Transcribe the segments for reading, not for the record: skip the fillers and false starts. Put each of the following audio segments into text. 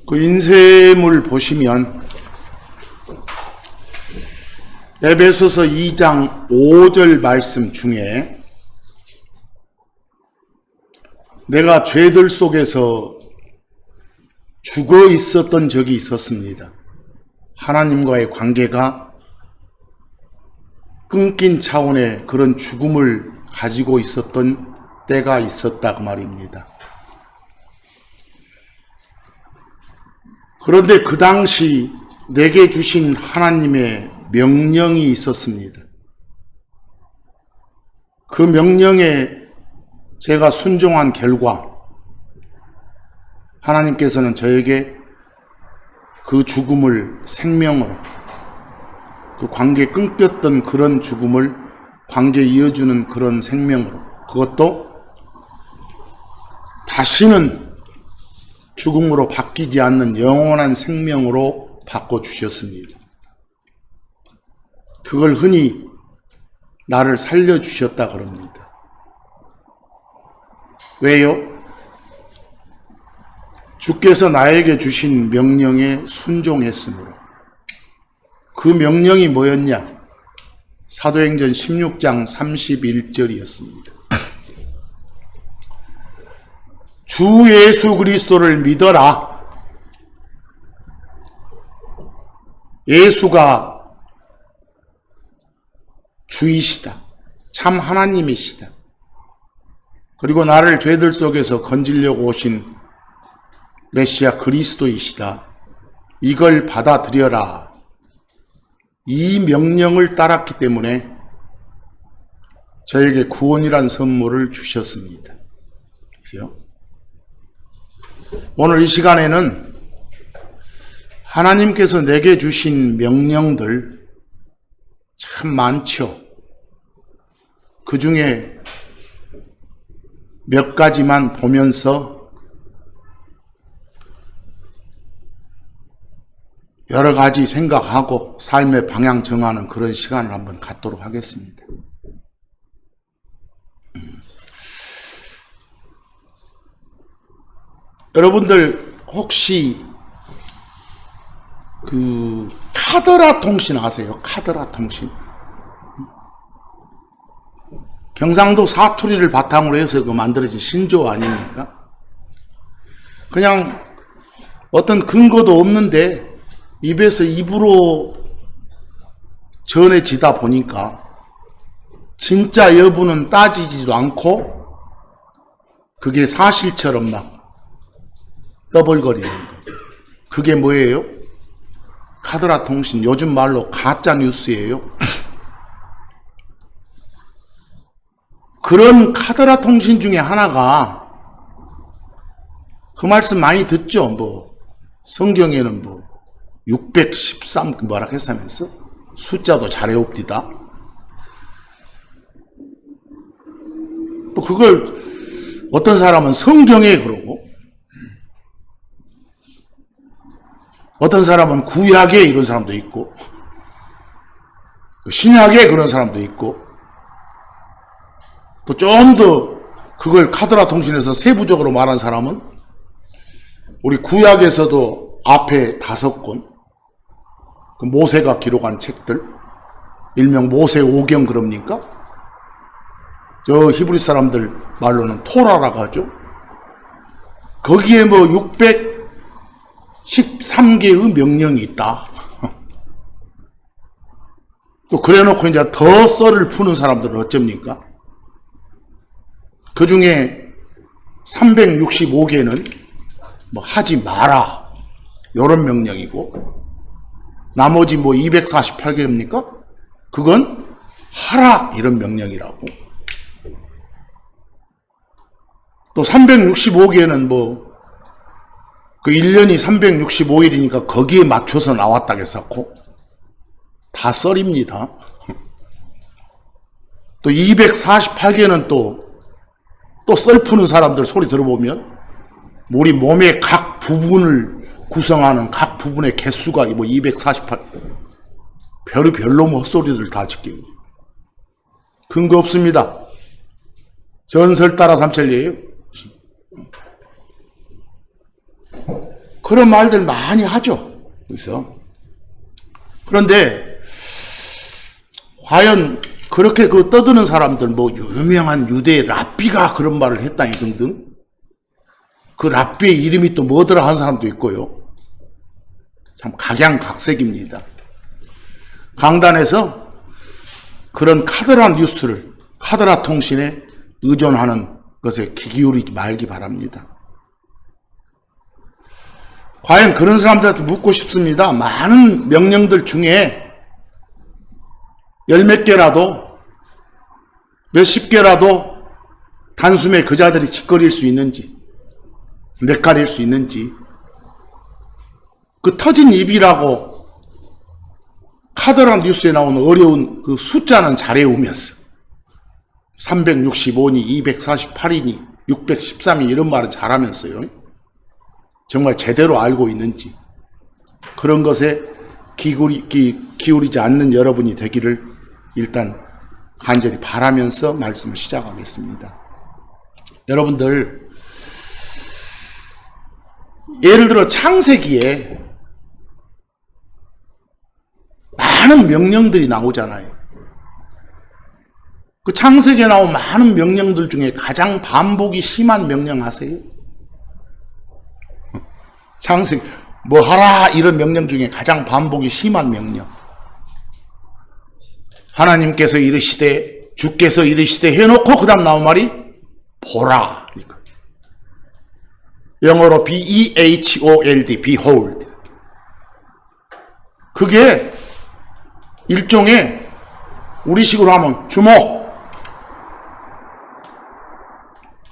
그 인쇄물 보시면 에베소서 2장 5절 말씀 중에 내가 죄들 속에서 죽어 있었던 적이 있었습니다. 하나님과의 관계가 끊긴 차원의 그런 죽음을 가지고 있었던 때가 있었다 그 말입니다. 그런데 그 당시 내게 주신 하나님의 명령이 있었습니다. 그 명령에 제가 순종한 결과 하나님께서는 저에게 그 죽음을 생명으로, 그 관계 끊겼던 그런 죽음을 관계 이어주는 그런 생명으로, 그것도 다시는 죽음으로 바뀌지 않는 영원한 생명으로 바꿔주셨습니다. 그걸 흔히 나를 살려주셨다 그럽니다. 왜요? 주께서 나에게 주신 명령에 순종했으므로. 그 명령이 뭐였냐? 사도행전 16장 31절이었습니다. 주 예수 그리스도를 믿어라. 예수가 주이시다. 참 하나님이시다. 그리고 나를 죄들 속에서 건지려고 오신 메시아 그리스도이시다. 이걸 받아들여라. 이 명령을 따랐기 때문에 저에게 구원이란 선물을 주셨습니다. 그래서 오늘 이 시간에는 하나님께서 내게 주신 명령들 참 많죠. 그 중에 몇 가지만 보면서 여러 가지 생각하고 삶의 방향 정하는 그런 시간을 한번 갖도록 하겠습니다. 여러분들 혹시 그 카더라 통신 아세요? 카더라 통신. 경상도 사투리를 바탕으로 해서 그 만들어진 신조 아닙니까? 그냥 어떤 근거도 없는데 입에서 입으로 전해지다 보니까 진짜 여부는 따지지도 않고 그게 사실처럼 막 떠벌거리는 거. 그게 뭐예요? 카더라 통신, 요즘 말로 가짜 뉴스예요. 그런 카더라 통신 중에 하나가 그 말씀 많이 듣죠. 뭐 성경에는 뭐 613 뭐라 했으면서 숫자도 잘해옵디다. 뭐 그걸 어떤 사람은 성경에 그러고 어떤 사람은 구약에 이런 사람도 있고 신약에 그런 사람도 있고 또 좀 더 그걸 카더라 통신에서 세부적으로 말한 사람은 우리 구약에서도 앞에 5권 그 모세가 기록한 책들 일명 모세 오경 그럽니까? 저 히브리 사람들 말로는 토라라고 하죠. 거기에 뭐 613개의 명령이 있다. 또 그래놓고 이제 더 썰을 푸는 사람들은 어쩝니까? 그 중에 365개는 뭐 하지 마라 이런 명령이고 나머지 뭐 248개입니까? 그건 하라 이런 명령이라고. 또 365개는 뭐 그 1년이 365일이니까 거기에 맞춰서 나왔다겠었고 다 썰입니다. 또 248개는 또 썰 푸는 사람들 소리 들어보면 우리 몸의 각 부분을 구성하는 각 부분의 개수가 뭐 248 별로 뭐 헛소리들 다 짓게 근거 없습니다. 전설 따라 삼천리예요. 그런 말들 많이 하죠. 그래서 그런데 과연 그렇게 그 떠드는 사람들, 뭐 유명한 유대 랍비가 그런 말을 했다니 등등, 그 랍비의 이름이 또 뭐더라 하는 사람도 있고요. 참 각양각색입니다. 강단에서 그런 카더라 뉴스를, 카더라 통신에 의존하는 것에 귀 기울이지 말기 바랍니다. 과연 그런 사람들한테 묻고 싶습니다. 많은 명령들 중에 열 몇 개라도, 몇십 개라도 단숨에 그자들이 짓거릴 수 있는지, 낯가릴 수 있는지, 그 터진 입이라고 카더라 뉴스에 나오는 어려운 그 숫자는 잘 외우면서 365니, 248이니, 613이 이런 말은 잘하면서요. 정말 제대로 알고 있는지, 그런 것에 기울이지 않는 여러분이 되기를 일단 간절히 바라면서 말씀을 시작하겠습니다. 여러분들, 예를 들어 창세기에 많은 명령들이 나오잖아요. 그 창세기에 나온 많은 명령들 중에 가장 반복이 심한 명령 아세요? 창세기 뭐 하라 이런 명령 중에 가장 반복이 심한 명령. 하나님께서 이르시되, 주께서 이르시되 해놓고 그 다음 나온 말이 보라. 영어로 behold, behold. 그게 일종의 우리식으로 하면 주목,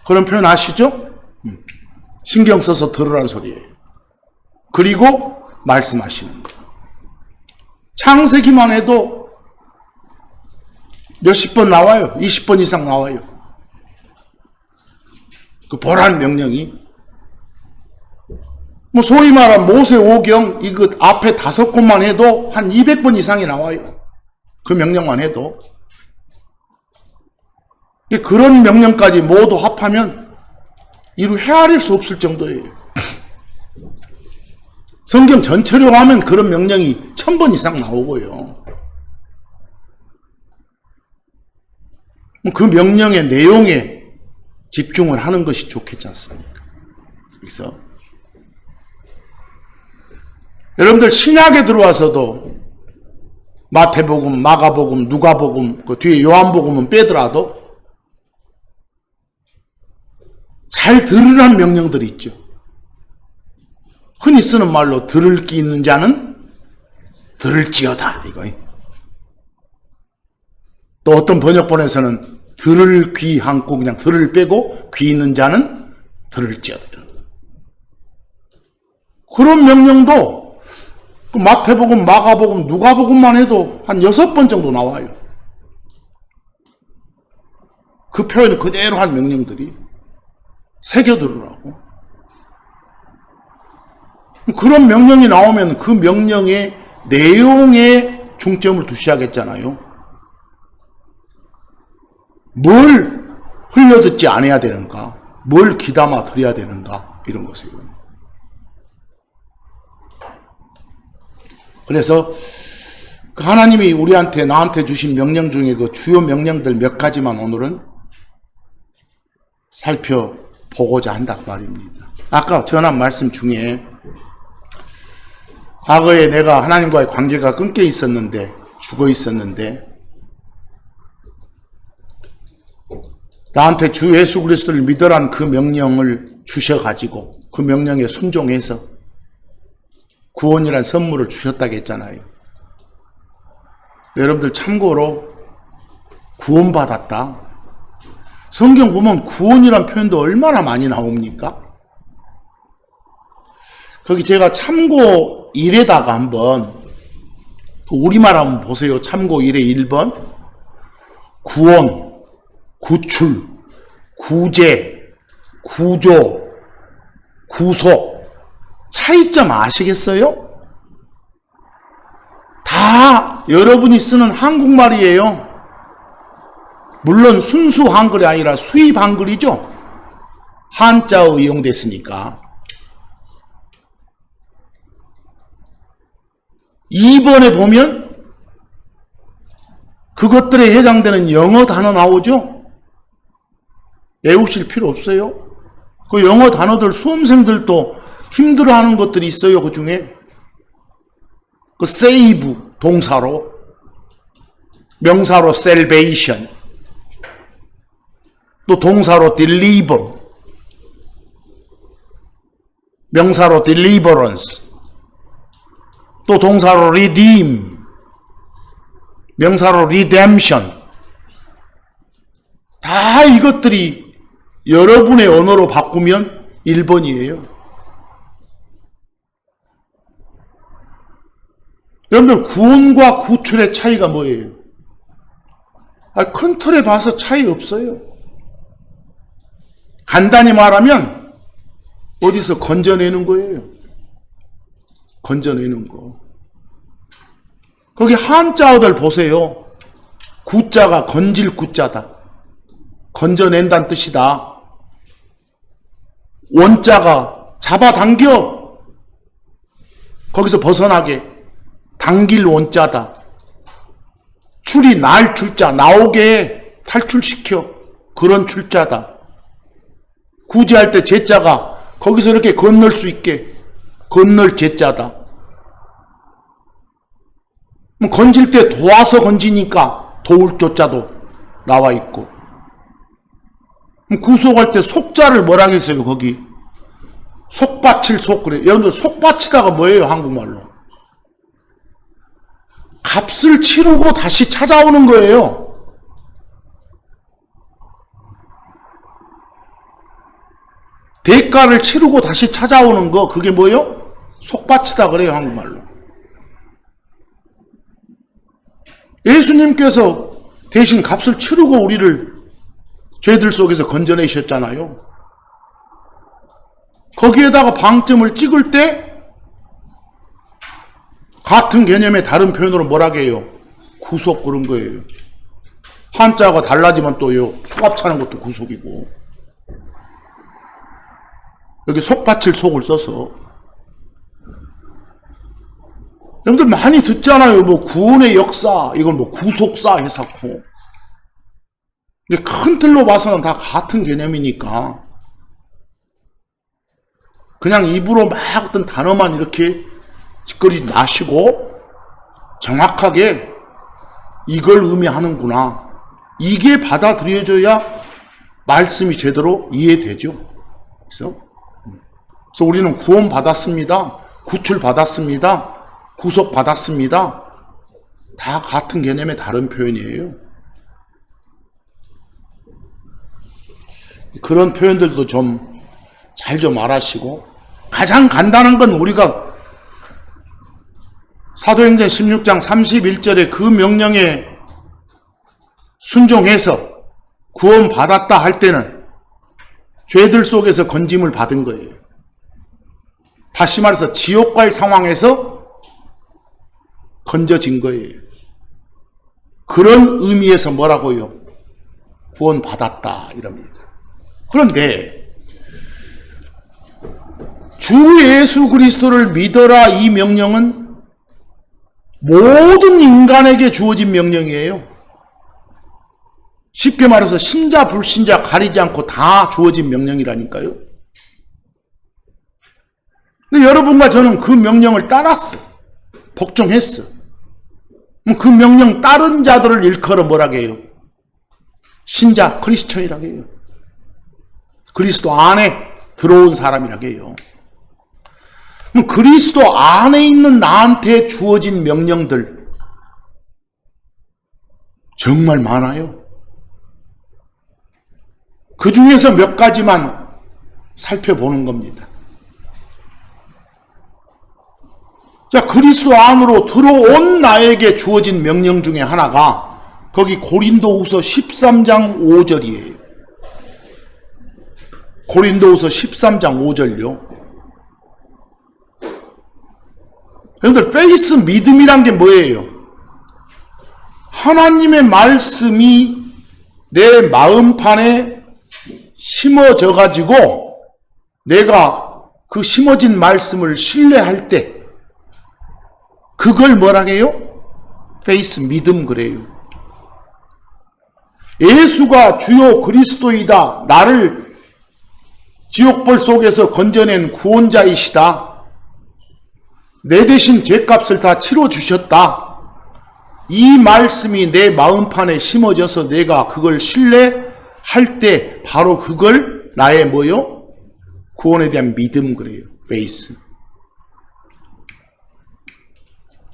그런 표현 아시죠? 신경 써서 들으라는 소리예요. 그리고 말씀하시는 거예요. 창세기만 해도 몇십 번 나와요. 20번 이상 나와요. 그 보라는 명령이. 뭐 소위 말한 모세오경 이거 앞에 5곳만 해도 한 200번 이상이 나와요. 그 명령만 해도. 그런 명령까지 모두 합하면 이루 헤아릴 수 없을 정도예요. 성경 전체로 하면 그런 명령이 1000번 이상 나오고요. 그 명령의 내용에 집중을 하는 것이 좋겠지 않습니까? 그래서 여러분들 신약에 들어와서도 마태복음, 마가복음, 누가복음, 그 뒤에 요한복음은 빼더라도 잘 들으라는 명령들이 있죠. 흔히 쓰는 말로 들을 귀 있는 자는 들을지어다 이거. 또 어떤 번역본에서는 들을 귀 않고 그냥 들을 빼고 귀 있는 자는 들을지어다. 그런 명령도 그 마태복음, 마가복음, 누가복음만 해도 한 6번 정도 나와요. 그 표현을 그대로 한 명령들이 새겨들으라고. 그런 명령이 나오면 그 명령의 내용에 중점을 두셔야겠잖아요. 뭘 흘려듣지 않아야 되는가, 뭘 귀담아 들어야 되는가, 이런 것이에요. 그래서 그 하나님이 우리한테, 나한테 주신 명령 중에 그 주요 명령들 몇 가지만 오늘은 살펴보고자 한다 그 말입니다. 아까 전한 말씀 중에 과거에 내가 하나님과의 관계가 끊겨 있었는데, 죽어 있었는데, 나한테 주 예수 그리스도를 믿으라는 그 명령을 주셔가지고 그 명령에 순종해서 구원이란 선물을 주셨다고 했잖아요. 여러분들 참고로 구원받았다. 성경 보면 구원이란 표현도 얼마나 많이 나옵니까? 거기 제가 참고 1에다가 한번 우리말 한번 보세요. 참고 1의 1번 구원, 구출, 구제, 구조, 구속 차이점 아시겠어요? 다 여러분이 쓰는 한국말이에요. 물론 순수 한글이 아니라 수입 한글이죠. 한자어 이용됐으니까. 2번에 보면 그것들에 해당되는 영어 단어 나오죠? 외우실 필요 없어요. 그 영어 단어들 수험생들도 힘들어하는 것들이 있어요. 그 중에 그 save 동사로, 명사로 salvation, 또 동사로 deliver, 명사로 deliverance, 또 동사로 redeem, 명사로 redemption. 다 이것들이 여러분의 언어로 바꾸면 1번이에요. 여러분들 구원과 구출의 차이가 뭐예요? 큰 틀에 봐서 차이 없어요. 간단히 말하면 어디서 건져내는 거예요. 건져내는 거. 거기 한자어들 보세요. 구자가 건질 구자다. 건져낸다는 뜻이다. 원자가 잡아당겨. 거기서 벗어나게. 당길 원자다. 출이 날 출자, 나오게 탈출시켜. 그런 출자다. 구제할 때 제자가 거기서 이렇게 건널 수 있게 건널 제자다. 건질 때 도와서 건지니까 도울 조자도 나와 있고, 구속할 때 속자를 뭐라 했어요? 거기 속바칠 속. 그래. 여러분들 속바치다가 뭐예요? 한국말로 값을 치르고 다시 찾아오는 거예요. 대가를 치르고 다시 찾아오는 거, 그게 뭐예요? 속바치다 그래요, 한국말로. 예수님께서 대신 값을 치르고 우리를 죄들 속에서 건져내셨잖아요. 거기에다가 방점을 찍을 때 같은 개념의 다른 표현으로 뭐라고 해요? 구속, 그런 거예요. 한자가 달라지면 또요, 수갑 차는 것도 구속이고. 여기 속받칠 속을 써서. 여러분들 많이 듣잖아요. 뭐 구원의 역사, 이건 뭐 구속사 해석고. 근데 큰 틀로 봐서는 다 같은 개념이니까 그냥 입으로 막 어떤 단어만 이렇게 짓거리지 마시고 정확하게 이걸 의미하는구나, 이게 받아들여져야 말씀이 제대로 이해되죠. 그래서 우리는 구원 받았습니다, 구출 받았습니다, 구속 받았습니다, 다 같은 개념의 다른 표현이에요. 그런 표현들도 좀 잘 좀 알아시고, 가장 간단한 건 우리가 사도행전 16장 31절에 그 명령에 순종해서 구원 받았다 할 때는 죄들 속에서 건짐을 받은 거예요. 다시 말해서 지옥 갈 상황에서 건져진 거예요. 그런 의미에서 뭐라고요? 구원 받았다 이럽니다. 그런데 주 예수 그리스도를 믿어라, 이 명령은 모든 인간에게 주어진 명령이에요. 쉽게 말해서 신자 불신자 가리지 않고 다 주어진 명령이라니까요. 근데 여러분과 저는 그 명령을 따랐어. 복종했어. 그 명령 따른 자들을 일컬어 뭐라고 해요? 신자, 크리스천이라고 해요. 그리스도 안에 들어온 사람이라고 해요. 그리스도 안에 있는 나한테 주어진 명령들 정말 많아요. 그 중에서 몇 가지만 살펴보는 겁니다. 자, 그리스도 안으로 들어온 나에게 주어진 명령 중에 하나가 거기 고린도후서 13장 5절이에요. 고린도후서 13장 5절요. 여러분들, 페이스, 믿음이란 게 뭐예요? 하나님의 말씀이 내 마음판에 심어져 가지고 내가 그 심어진 말씀을 신뢰할 때 그걸 뭐라 해요? 페이스, 믿음 그래요. 예수가 주요 그리스도이다. 나를 지옥벌 속에서 건져낸 구원자이시다. 내 대신 죄값을 다 치러주셨다. 이 말씀이 내 마음판에 심어져서 내가 그걸 신뢰할 때 바로 그걸 나의 뭐요? 구원에 대한 믿음 그래요. 페이스.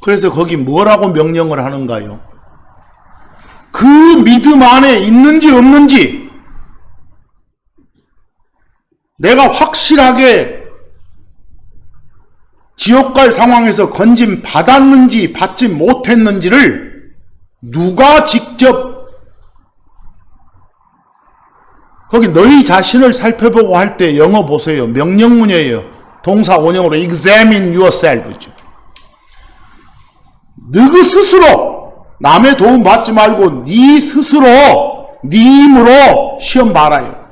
그래서 거기 뭐라고 명령을 하는가요? 그 믿음 안에 있는지 없는지 내가 확실하게 지옥 갈 상황에서 건짐 받았는지 받지 못했는지를 누가 직접 거기 너희 자신을 살펴보고 할 때 영어 보세요. 명령문이에요. 동사 원형으로 examine yourself죠. 너희 스스로 남의 도움 받지 말고 네 스스로 네 힘으로 시험 봐라요.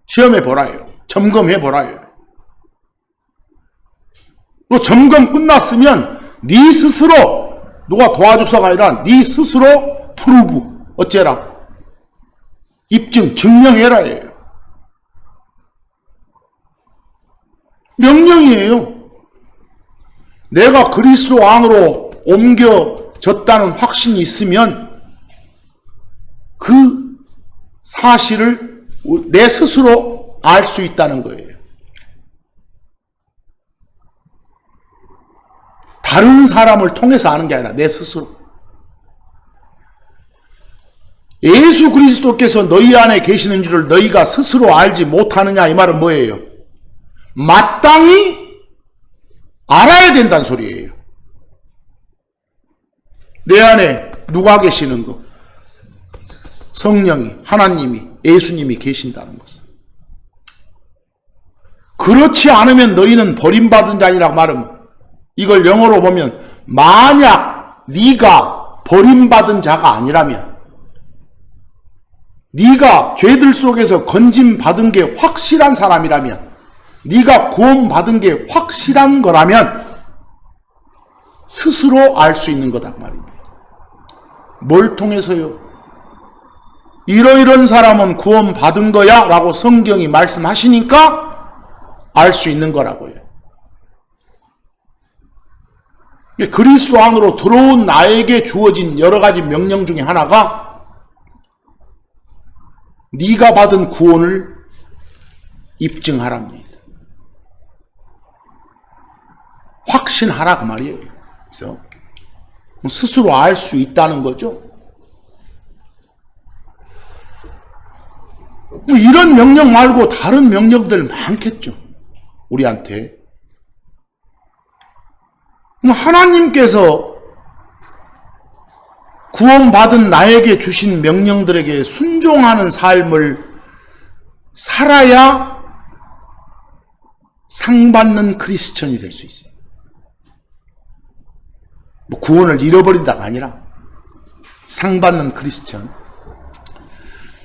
시험해 보라요. 점검해 보라요. 점검 끝났으면 네 스스로 누가 도와줘서가 아니라 네 스스로 프루브 어째라 입증 증명해라예요. 명령이에요. 내가 그리스도 안으로 옮겨졌다는 확신이 있으면 그 사실을 내 스스로 알 수 있다는 거예요. 다른 사람을 통해서 아는 게 아니라 내 스스로. 예수 그리스도께서 너희 안에 계시는 줄을 너희가 스스로 알지 못하느냐 이 말은 뭐예요? 마땅히 알아야 된다는 소리예요. 내 안에 누가 계시는 거? 성령이, 하나님이, 예수님이 계신다는 것은. 그렇지 않으면 너희는 버림받은 자니라고 말하면 이걸 영어로 보면 만약 네가 버림받은 자가 아니라면 네가 죄들 속에서 건짐받은 게 확실한 사람이라면 네가 구원받은 게 확실한 거라면 스스로 알 수 있는 거다 말입니다. 뭘 통해서요? 이러이런 사람은 구원받은 거야 라고 성경이 말씀하시니까 알 수 있는 거라고요. 그리스도 안으로 들어온 나에게 주어진 여러 가지 명령 중에 하나가 네가 받은 구원을 입증하랍니다. 확신하라 그 말이에요. 그래서 스스로 알 수 있다는 거죠. 이런 명령 말고 다른 명령들 많겠죠. 우리한테. 하나님께서 구원받은 나에게 주신 명령들에게 순종하는 삶을 살아야 상받는 크리스천이 될 수 있어요. 구원을 잃어버린다가 아니라 상받는 크리스천.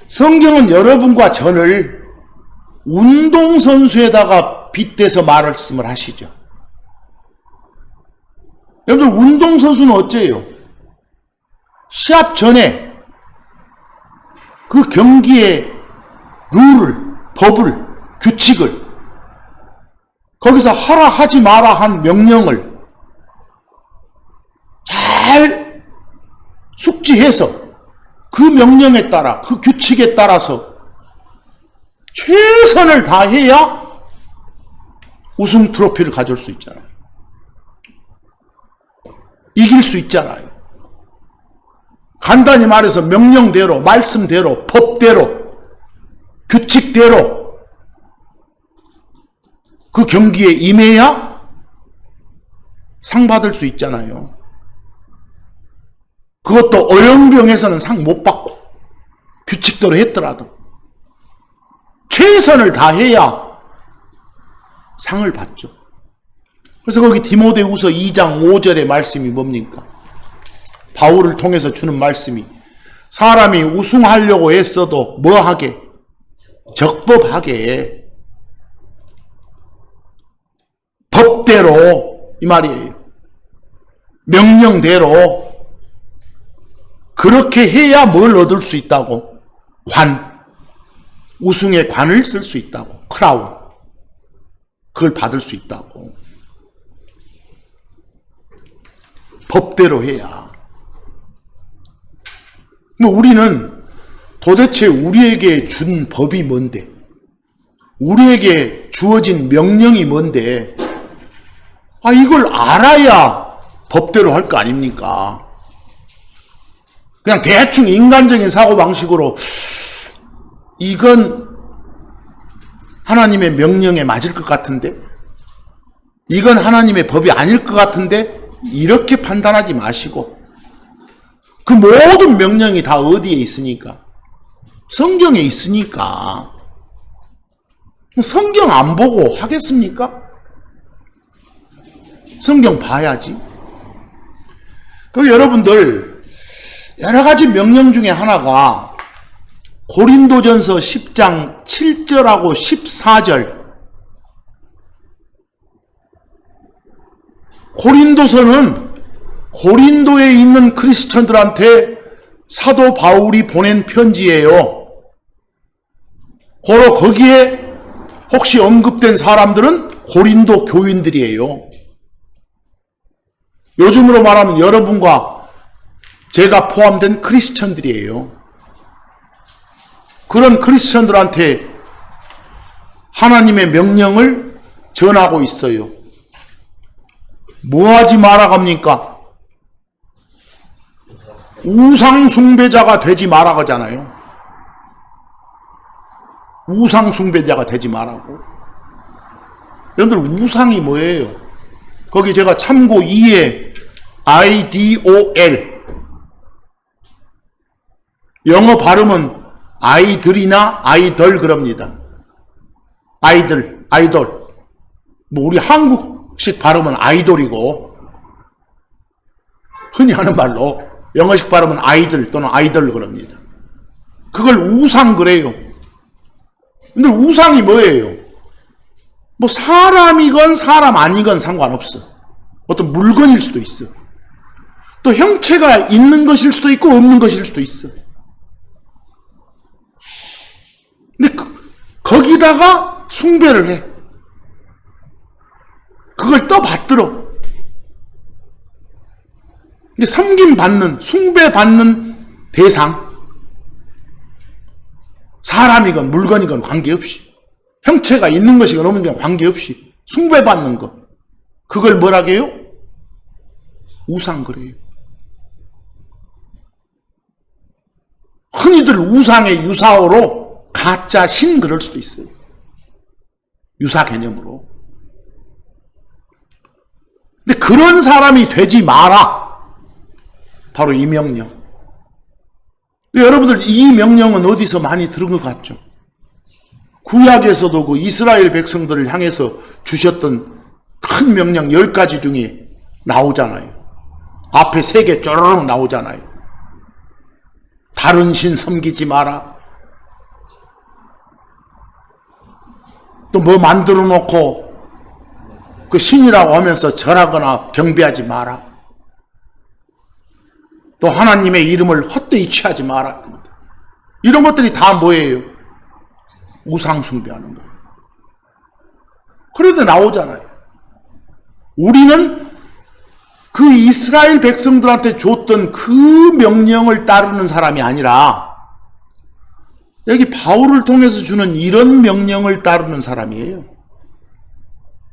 성경은 여러분과 저를 운동선수에다가 빗대서 말씀을 하시죠. 여러분들 운동선수는 어째요? 시합 전에 그 경기의 룰을, 법을, 규칙을 거기서 하라 하지 마라 한 명령을 잘 숙지해서 그 명령에 따라 그 규칙에 따라서 최선을 다해야 우승 트로피를 가져올 수 있잖아요. 이길 수 있잖아요. 간단히 말해서 명령대로, 말씀대로, 법대로, 규칙대로 그 경기에 임해야 상 받을 수 있잖아요. 그것도 어영병에서는 상 못 받고 규칙대로 했더라도 최선을 다해야 상을 받죠. 그래서 거기 디모데후서 2장 5절의 말씀이 뭡니까? 바울을 통해서 주는 말씀이 사람이 우승하려고 했어도 뭐하게? 적법하게 법대로 이 말이에요. 명령대로 그렇게 해야 뭘 얻을 수 있다고? 우승의 관을 쓸 수 있다고. 크라운. 그걸 받을 수 있다고. 법대로 해야. 우리는 도대체 우리에게 준 법이 뭔데? 우리에게 주어진 명령이 뭔데? 이걸 알아야 법대로 할 거 아닙니까? 그냥 대충 인간적인 사고방식으로 이건 하나님의 명령에 맞을 것 같은데, 이건 하나님의 법이 아닐 것 같은데, 이렇게 판단하지 마시고, 그 모든 명령이 다 어디에 있으니까? 성경에 있으니까. 성경 안 보고 하겠습니까? 성경 봐야지. 여러분들, 여러 가지 명령 중에 하나가 고린도전서 10장 7절하고 14절. 고린도서는 고린도에 있는 크리스천들한테 사도 바울이 보낸 편지예요. 고로 거기에 혹시 언급된 사람들은 고린도 교인들이에요. 요즘으로 말하면 여러분과 제가 포함된 크리스천들이에요. 그런 크리스천들한테 하나님의 명령을 전하고 있어요. 뭐 하지 마라 합니까? 우상 숭배자가 되지 마라 하잖아요. 우상 숭배자가 되지 말라고. 여러분들, 우상이 뭐예요? 거기 제가 참고 2에 IDOL, 영어 발음은 아이들이나 아이돌 그럽니다. 아이돌. 우리 한국식 발음은 아이돌이고, 흔히 하는 말로 영어식 발음은 아이들 또는 아이돌 그럽니다. 그걸 우상 그래요. 근데 우상이 뭐예요? 사람이건 사람 아니건 상관없어. 어떤 물건일 수도 있어. 또 형체가 있는 것일 수도 있고 없는 것일 수도 있어. 근데 거기다가 숭배를 해. 그걸 떠받들어. 근데 섬김받는, 숭배받는 대상, 사람이건 물건이건 관계없이, 형체가 있는 것이건 없는 건 관계없이 숭배받는 것, 그걸 뭐라고 해요? 우상 그래요. 흔히들 우상의 유사어로 가짜 신 그럴 수도 있어요. 유사 개념으로. 근데 그런 사람이 되지 마라. 바로 이 명령. 여러분들, 이 명령은 어디서 많이 들은 것 같죠? 구약에서도 그 이스라엘 백성들을 향해서 주셨던 큰 명령 10가지 중에 나오잖아요. 앞에 3개 쪼르륵 나오잖아요. 다른 신 섬기지 마라. 또 뭐 만들어 놓고 그 신이라고 하면서 절하거나 경배하지 마라. 또 하나님의 이름을 헛되이 취하지 마라. 이런 것들이 다 뭐예요? 우상 숭배하는 거예요. 그래도 나오잖아요. 우리는 그 이스라엘 백성들한테 줬던 그 명령을 따르는 사람이 아니라 여기 바울을 통해서 주는 이런 명령을 따르는 사람이에요.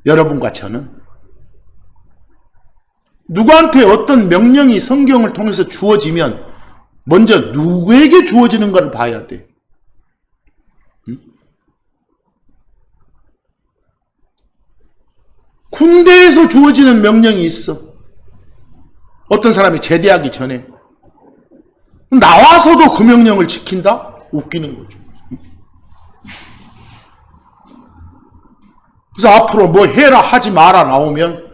여러분과 저는. 누구한테 어떤 명령이 성경을 통해서 주어지면 먼저 누구에게 주어지는 걸 봐야 돼. 군대에서 주어지는 명령이 있어. 어떤 사람이 제대하기 전에. 나와서도 그 명령을 지킨다? 웃기는 거죠. 그래서 앞으로 뭐 해라 하지 마라 나오면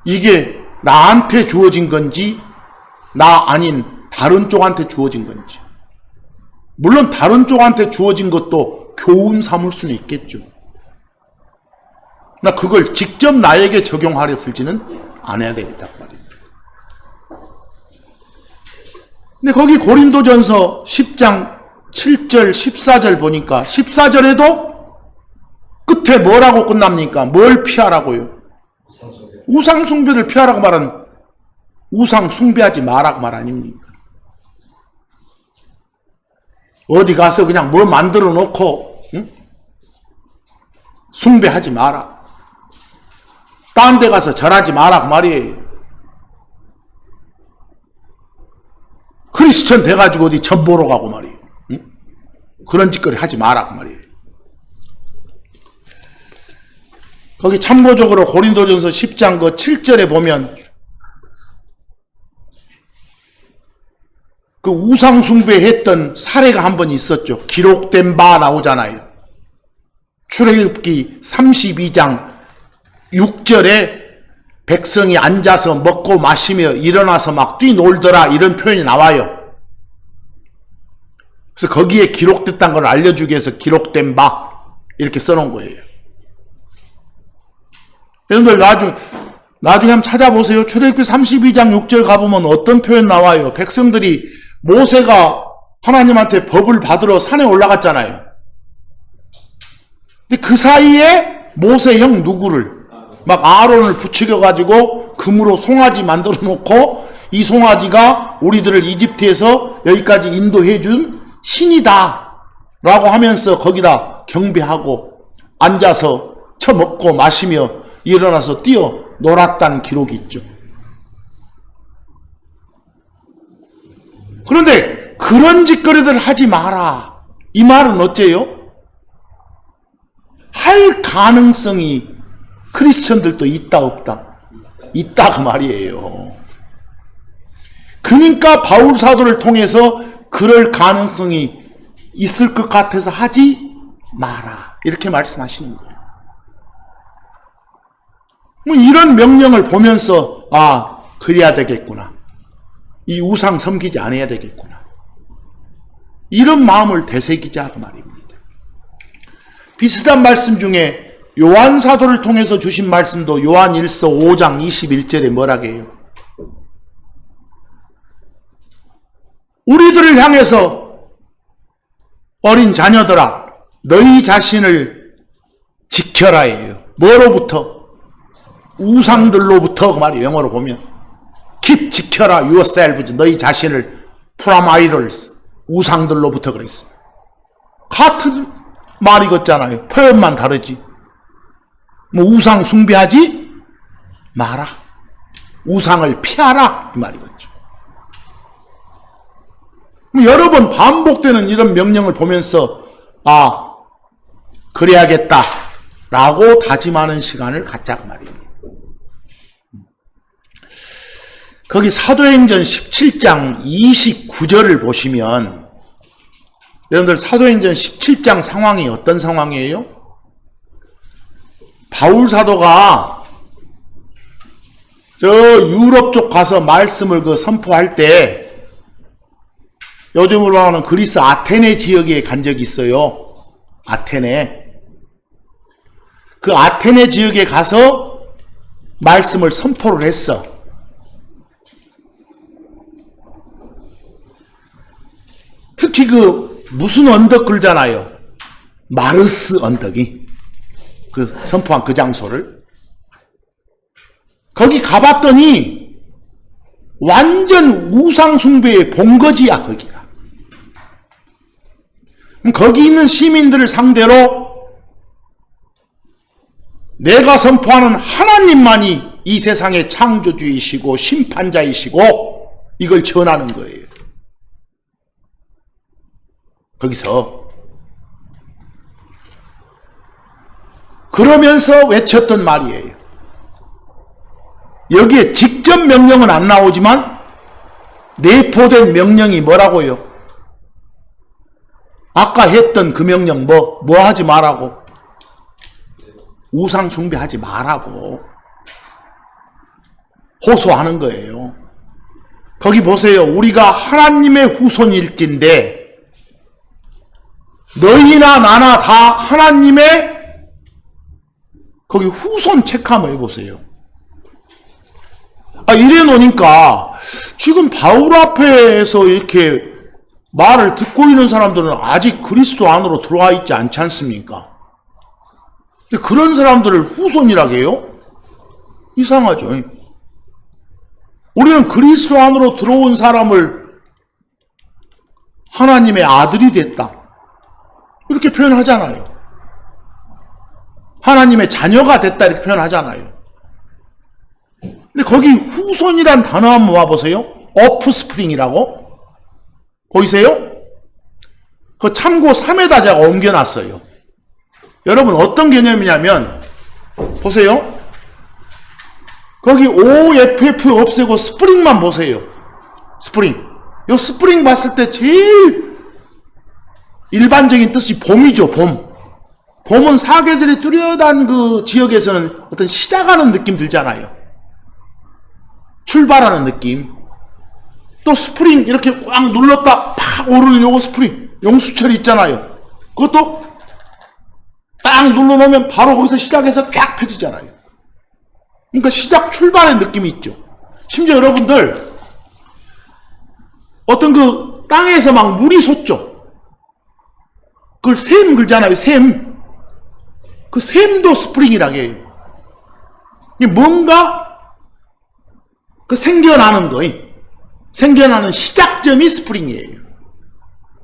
이게 나한테 주어진 건지 나 아닌 다른 쪽한테 주어진 건지. 물론 다른 쪽한테 주어진 것도 교훈 삼을 수는 있겠죠. 나 그걸 직접 나에게 적용하려 들지는 안 해야 되겠다 말입니다. 근데 거기 고린도전서 10장 7절 14절 보니까 14절에도 끝에 뭐라고 끝납니까? 뭘 피하라고요? 우상 숭배를 피하라고 말한, 우상 숭배하지 마라고 말 아닙니까? 어디 가서 그냥 뭐 만들어 놓고 응? 숭배하지 마라. 딴 데 가서 절하지 마라고 말이에요. 크리스천 돼가지고 어디 전 보러 가고 말이에요. 응? 그런 짓거리 하지 마라고 말이에요. 거기 참고적으로 고린도전서 10장 그 7절에 보면 그 우상 숭배했던 사례가 한 번 있었죠. 기록된 바 나오잖아요. 출애굽기 32장 6절에 백성이 앉아서 먹고 마시며 일어나서 막 뛰놀더라 이런 표현이 나와요. 그래서 거기에 기록됐다는 걸 알려주기 위해서 기록된 바 이렇게 써놓은 거예요. 여러분들 나중에 한번 찾아보세요. 출애굽기 32장 6절 가보면 어떤 표현 나와요. 백성들이 모세가 하나님한테 법을 받으러 산에 올라갔잖아요. 근데 그 사이에 모세 형 누구를 막 아론을 부추겨가지고 금으로 송아지 만들어 놓고 이 송아지가 우리들을 이집트에서 여기까지 인도해준 신이다 라고 하면서 거기다 경배하고 앉아서 처먹고 마시며 일어나서 뛰어 놀았다는 기록이 있죠. 그런데 그런 짓거리들 하지 마라. 이 말은 어째요? 할 가능성이 크리스천들도 있다 없다? 있다 그 말이에요. 그러니까 바울 사도를 통해서 그럴 가능성이 있을 것 같아서 하지 마라 이렇게 말씀하시는 거예요. 뭐 이런 명령을 보면서 아 그래야 되겠구나. 이 우상 섬기지 않아야 되겠구나. 이런 마음을 되새기자 그 말입니다. 비슷한 말씀 중에 요한 사도를 통해서 주신 말씀도 요한 1서 5장 21절에 뭐라고 해요? 우리들을 향해서 어린 자녀들아 너희 자신을 지켜라예요. 뭐로부터? 우상들로부터 그 말이에요. 영어로 보면 keep 지켜라 yourselves 너희 자신을 from idols 우상들로부터 그랬어요. 같은 말이 같잖아요. 표현만 다르지. 뭐 우상 숭배하지 마라. 우상을 피하라 이 말이겠죠. 여러 번 반복되는 이런 명령을 보면서 아 그래야겠다 라고 다짐하는 시간을 갖자 그 말입니다. 거기 사도행전 17장 29절을 보시면 여러분들 사도행전 17장 상황이 어떤 상황이에요? 바울 사도가 저 유럽 쪽 가서 말씀을 그 선포할 때 요즘으로 하는 그리스 아테네 지역에 간 적이 있어요. 아테네. 그 아테네 지역에 가서 말씀을 선포를 했어. 특히 그 무슨 언덕 그러잖아요. 마르스 언덕이 그 선포한 그 장소를 거기 가봤더니 완전 우상 숭배의 본거지야 거기가. 거기 있는 시민들을 상대로 내가 선포하는 하나님만이 이 세상의 창조주이시고 심판자이시고 이걸 전하는 거예요. 거기서 그러면서 외쳤던 말이에요. 여기에 직접 명령은 안 나오지만 내포된 명령이 뭐라고요? 아까 했던 그 명령 뭐 하지 말라고? 우상 숭배하지 말라고 호소하는 거예요. 거기 보세요. 우리가 하나님의 후손일진데 너희나 나나 다 하나님의 거기 후손 체크 한번 해보세요. 이래 놓으니까 지금 바울 앞에서 이렇게 말을 듣고 있는 사람들은 아직 그리스도 안으로 들어와 있지 않지 않습니까? 근데 그런 사람들을 후손이라고 해요? 이상하죠. 우리는 그리스도 안으로 들어온 사람을 하나님의 아들이 됐다, 이렇게 표현하잖아요. 하나님의 자녀가 됐다, 이렇게 표현하잖아요. 근데 거기 후손이란 단어 한번 와보세요. 오프스프링이라고. 보이세요? 그 참고 3에다 제가 옮겨놨어요. 여러분 어떤 개념이냐면, 보세요. 거기 OFF 없애고 스프링만 보세요. 스프링. 요 스프링 봤을 때 제일 일반적인 뜻이 봄이죠, 봄. 봄은 사계절이 뚜렷한 그 지역에서는 어떤 시작하는 느낌 들잖아요. 출발하는 느낌. 또 스프링 이렇게 꽉 눌렀다 팍 오르는 요거 스프링. 용수철이 있잖아요. 그것도 딱 눌러놓으면 바로 거기서 시작해서 쫙 펴지잖아요. 그러니까 시작 출발의 느낌이 있죠. 심지어 여러분들 어떤 그 땅에서 막 물이 솟죠. 그걸 샘 그러잖아요. 샘. 그 샘도 스프링이라고 해요. 뭔가 그 생겨나는 거예요. 생겨나는 시작점이 스프링이에요.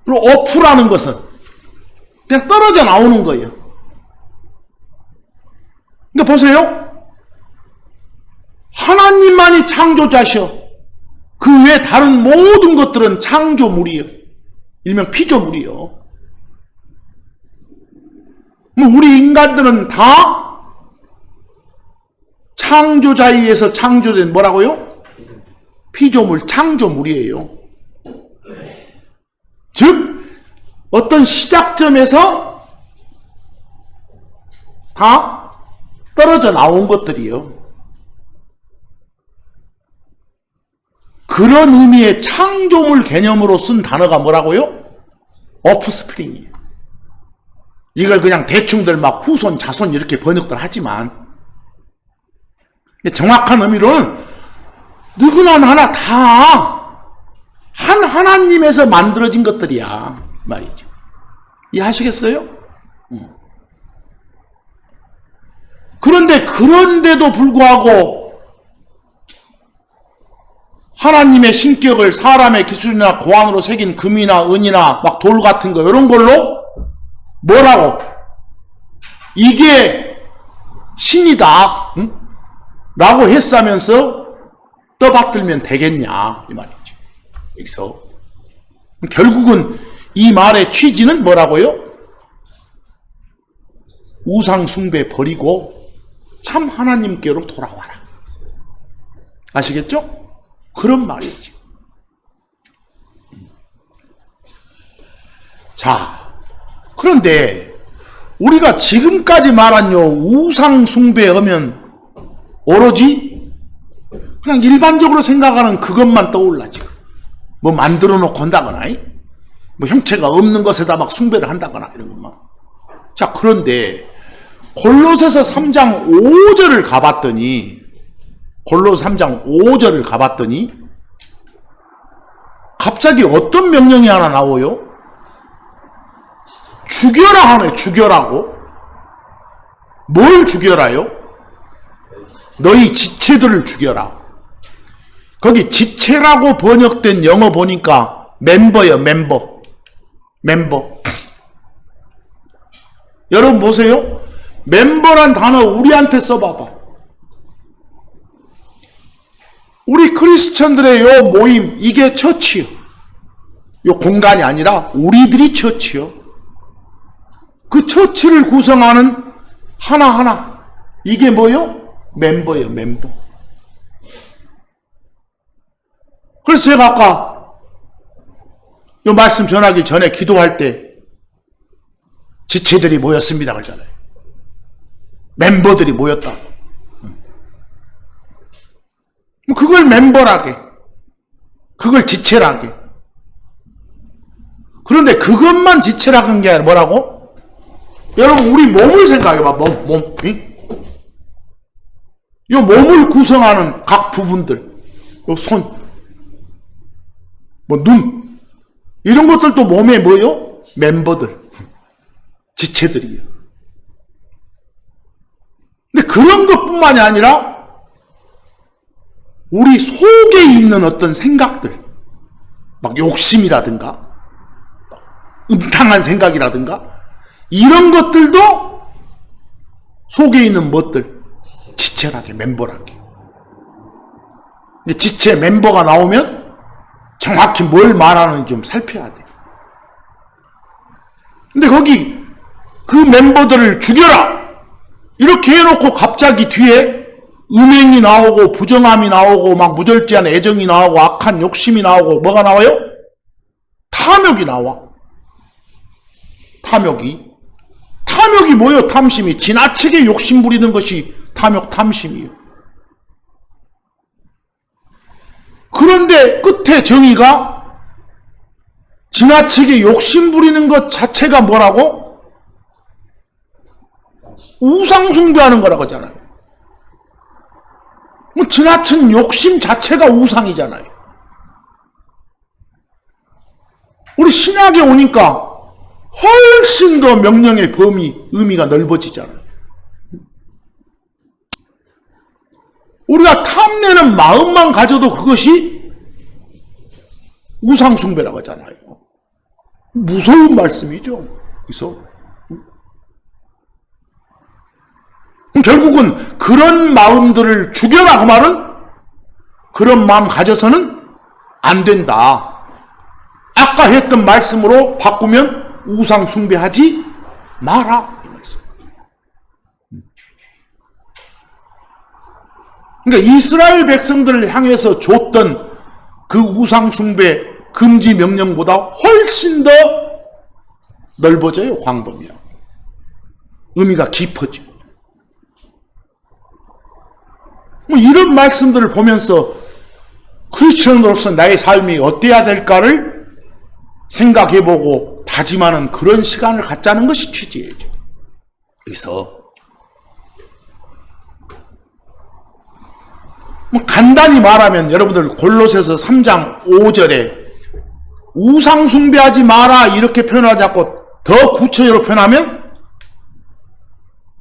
그리고 오프라는 것은 그냥 떨어져 나오는 거예요. 그러니까 보세요. 하나님만이 창조자셔. 그 외 다른 모든 것들은 창조물이에요. 일명 피조물이요. 우리 인간들은 다 창조자에 의해서 창조된 뭐라고요? 피조물, 창조물이에요. 즉 어떤 시작점에서 다 떨어져 나온 것들이요. 그런 의미의 창조물 개념으로 쓴 단어가 뭐라고요? 오프스프링이에요. 이걸 그냥 대충들 막 후손, 자손 이렇게 번역들 하지만 정확한 의미로는 누구나 하나 다 한 하나님에서 만들어진 것들이야 말이죠. 이해하시겠어요? 그런데도 불구하고 하나님의 신격을 사람의 기술이나 고안으로 새긴 금이나 은이나 막 돌 같은 거 이런 걸로 뭐라고? 이게 신이다, 응? 라고 했으면서 떠받들면 되겠냐 이 말이죠. 여기서 결국은 이 말의 취지는 뭐라고요? 우상 숭배 버리고 참 하나님께로 돌아와라. 아시겠죠? 그런 말이지. 자, 그런데 우리가 지금까지 말한 요 우상 숭배하면 오로지 그냥 일반적으로 생각하는 그것만 떠올라. 지금 뭐 만들어 놓고 한다거나 뭐 형체가 없는 것에다 막 숭배를 한다거나 이런 것만. 자, 그런데 골로새서 3장 5절을 가봤더니 골로새 3장 5절을 가봤더니 갑자기 어떤 명령이 하나 나와요? 죽여라 하네. 죽여라고. 뭘 죽여라요? 너희 지체들을 죽여라. 거기 지체라고 번역된 영어 보니까 멤버예요. 멤버. 여러분 보세요. 멤버란 단어 우리한테 써봐봐. 우리 크리스천들의 요 모임, 이게 처치요. 요 공간이 아니라 우리들이 처치요. 그 처치를 구성하는 하나하나, 이게 뭐요? 멤버예요. 멤버. 그래서 제가 아까 요 말씀 전하기 전에 기도할 때 지체들이 모였습니다 그러잖아요. 멤버들이 모였다. 그걸 멤버라게, 그걸 지체라게. 그런데 그것만 지체라고 한 게 아니라 뭐라고? 여러분 우리 몸을 생각해봐. 몸. 이 몸을 구성하는 각 부분들, 손, 뭐 눈, 이런 것들도 몸에 뭐요? 멤버들, 지체들이에요. 근데 그런 것뿐만이 아니라 우리 속에 있는 어떤 생각들, 막 욕심이라든가 음탕한 생각이라든가 이런 것들도 속에 있는 것들, 지체라게, 멤버라게. 지체 멤버가 나오면 정확히 뭘 말하는지 좀 살펴야 돼. 근데 거기 그 멤버들을 죽여라 이렇게 해놓고 갑자기 뒤에 음행이 나오고 부정함이 나오고 막 무절제한 애정이 나오고 악한 욕심이 나오고 뭐가 나와요? 탐욕이 나와. 탐욕이 뭐예요? 탐심이 지나치게 욕심 부리는 것이 탐심이에요. 그런데 끝에 정의가 지나치게 욕심 부리는 것 자체가 뭐라고? 우상숭배하는 거라고 하잖아요. 뭐 지나친 욕심 자체가 우상이잖아요. 우리 신약에 오니까 훨씬 더 명령의 의미가 넓어지잖아요. 우리가 탐내는 마음만 가져도 그것이 우상숭배라고 하잖아요. 무서운 말씀이죠. 그래서 결국은 그런 마음들을 죽여라 그 말은 그런 마음 가져서는 안 된다. 아까 했던 말씀으로 바꾸면 우상 숭배하지 마라 이 말씀. 그러니까 이스라엘 백성들을 향해서 줬던 그 우상 숭배 금지 명령보다 훨씬 더 넓어져요. 광범위야. 의미가 깊어지고. 이런 말씀들을 보면서 크리스천으로서 나의 삶이 어때야 될까를 생각해보고 다짐하는 그런 시간을 갖자는 것이 취지예요. 그래서 간단히 말하면 여러분들 골로새서 3장 5절에 우상 숭배하지 마라 이렇게 표현하지 않고 더 구체적으로 표현하면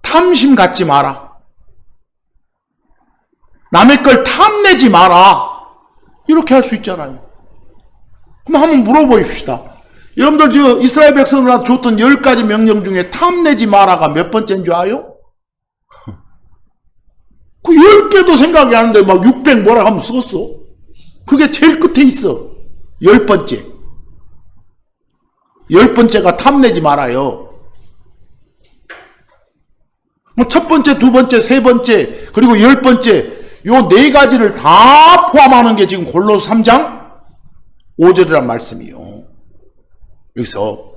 탐심 갖지 마라. 남의 걸 탐내지 마라. 이렇게 할 수 있잖아요. 그럼 한번 물어보십시다. 여러분들 저 이스라엘 백성들한테 줬던 10가지 명령 중에 탐내지 마라가 몇 번째인 줄 아요? 그 10개도 생각이 안 나는데 막 600 뭐라 하면 썼어. 그게 제일 끝에 있어. 10번째. 10번째가 탐내지 말아요. 첫 번째, 두 번째, 세 번째, 그리고 10번째, 요 4가지를 다 포함하는 게 지금 골로새 3장 5절이란 말씀이요. 여기서.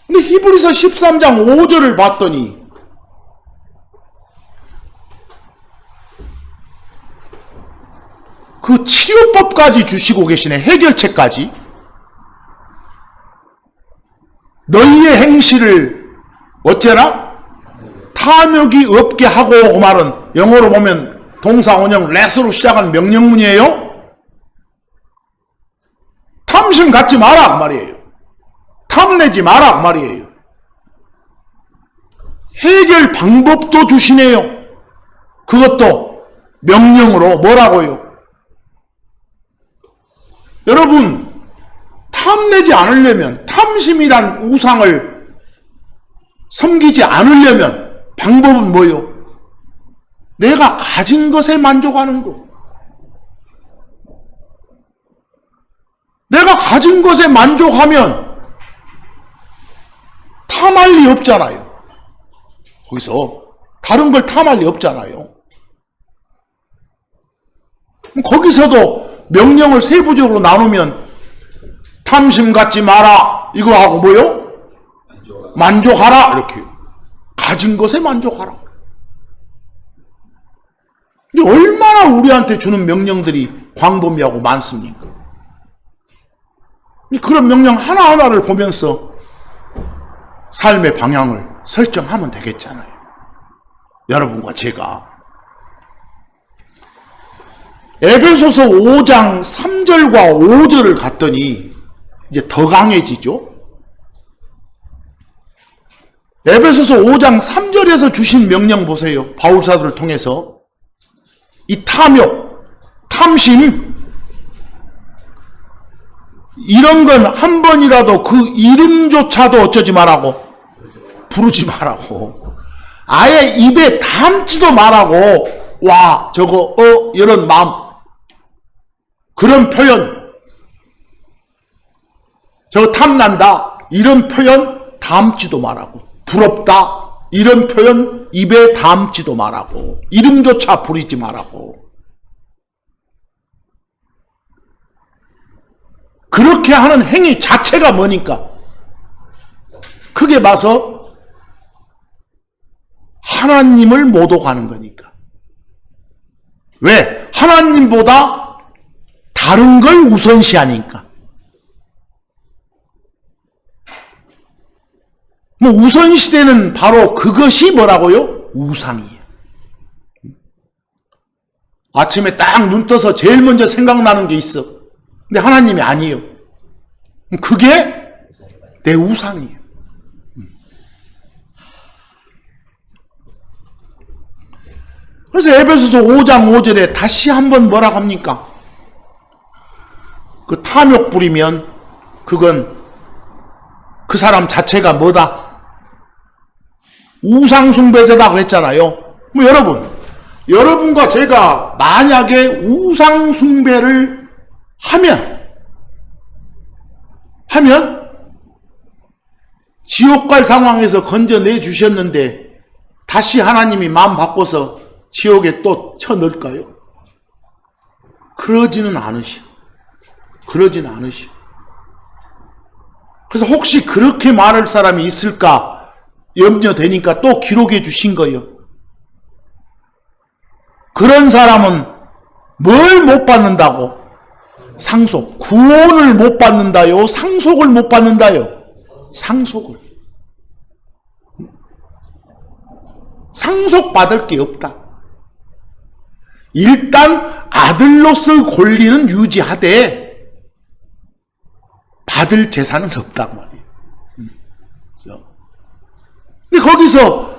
근데 히브리서 13장 5절을 봤더니 그 치료법까지 주시고 계시네. 해결책까지. 너희의 행실을 어째라? 탐욕이 없게 하고 그 말은 영어로 보면 동사 원형 let으로 시작하는 명령문이에요. 탐심 갖지 마라 그 말이에요. 탐내지 마라 그 말이에요. 해결 방법도 주시네요. 그것도 명령으로 뭐라고요? 여러분 탐내지 않으려면 탐심이란 우상을 섬기지 않으려면 방법은 뭐요? 내가 가진 것에 만족하는 거. 내가 가진 것에 만족하면 탐할 리 없잖아요. 거기서 다른 걸 탐할 리 없잖아요. 거기서도 명령을 세부적으로 나누면 탐심 갖지 마라 이거 하고 뭐요? 만족하라 이렇게. 가진 것에 만족하라. 근데 얼마나 우리한테 주는 명령들이 광범위하고 많습니까? 그런 명령 하나하나를 보면서 삶의 방향을 설정하면 되겠잖아요. 여러분과 제가. 에베소서 5장 3절과 5절을 갔더니 이제 더 강해지죠. 에베소서 5장 3절에서 주신 명령 보세요. 바울사도를 통해서 이 탐욕, 탐심 이런 건 한 번이라도 그 이름조차도 어쩌지 말라고, 부르지 말라고, 아예 입에 담지도 말라고. 와 저거 이런 마음, 그런 표현, 저거 탐난다 이런 표현 담지도 말라고, 부럽다 이런 표현 입에 담지도 말라고, 이름조차 부리지 말라고. 그렇게 하는 행위 자체가 뭐니까? 크게 봐서 하나님을 모독하는 거니까. 왜? 하나님보다 다른 걸 우선시하니까. 뭐 우선시되는 바로 그것이 뭐라고요? 우상이에요. 아침에 딱 눈 떠서 제일 먼저 생각나는 게 있어. 근데 하나님이 아니에요. 그게 내 우상이에요. 그래서 에베소서 5장 5절에 다시 한번 뭐라고 합니까? 그 탐욕 부리면 그건 그 사람 자체가 뭐다? 우상숭배자다 그랬잖아요. 뭐 여러분과 제가 만약에 우상숭배를 하면 지옥 갈 상황에서 건져내 주셨는데 다시 하나님이 마음 바꿔서 지옥에 또 쳐넣을까요? 그러지는 않으시오. 그래서 혹시 그렇게 말할 사람이 있을까 염려되니까 또 기록해 주신 거예요. 그런 사람은 뭘 못 받는다고? 상속. 구원을 못 받는다요? 상속을 못 받는다요? 상속을. 상속받을 게 없다. 일단 아들로서 권리는 유지하되 받을 재산은 없다고 말이에요. 근데 거기서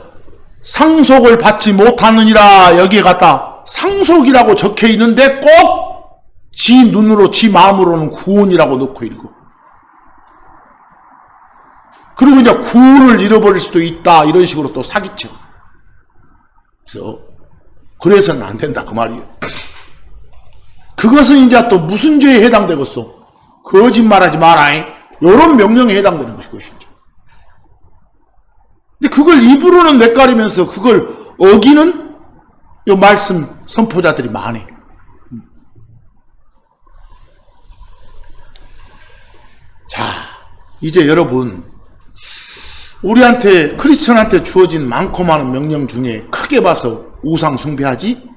상속을 받지 못하느니라 여기에 갖다 상속이라고 적혀 있는데 꼭 지 눈으로 지 마음으로는 구원이라고 넣고 읽어. 그리고 이제 구원을 잃어버릴 수도 있다 이런 식으로 또 사기쳐. 그래서는 안 된다 그 말이에요. 그것은 이제 또 무슨 죄에 해당되겠어? 거짓말하지 마라 이런 명령에 해당되는 것이죠. 근데 그걸 입으로는 내까리면서 그걸 어기는 요 말씀 선포자들이 많아. 자, 이제 여러분, 우리한테 크리스천한테 주어진 많고 많은 명령 중에 크게 봐서 우상 숭배하지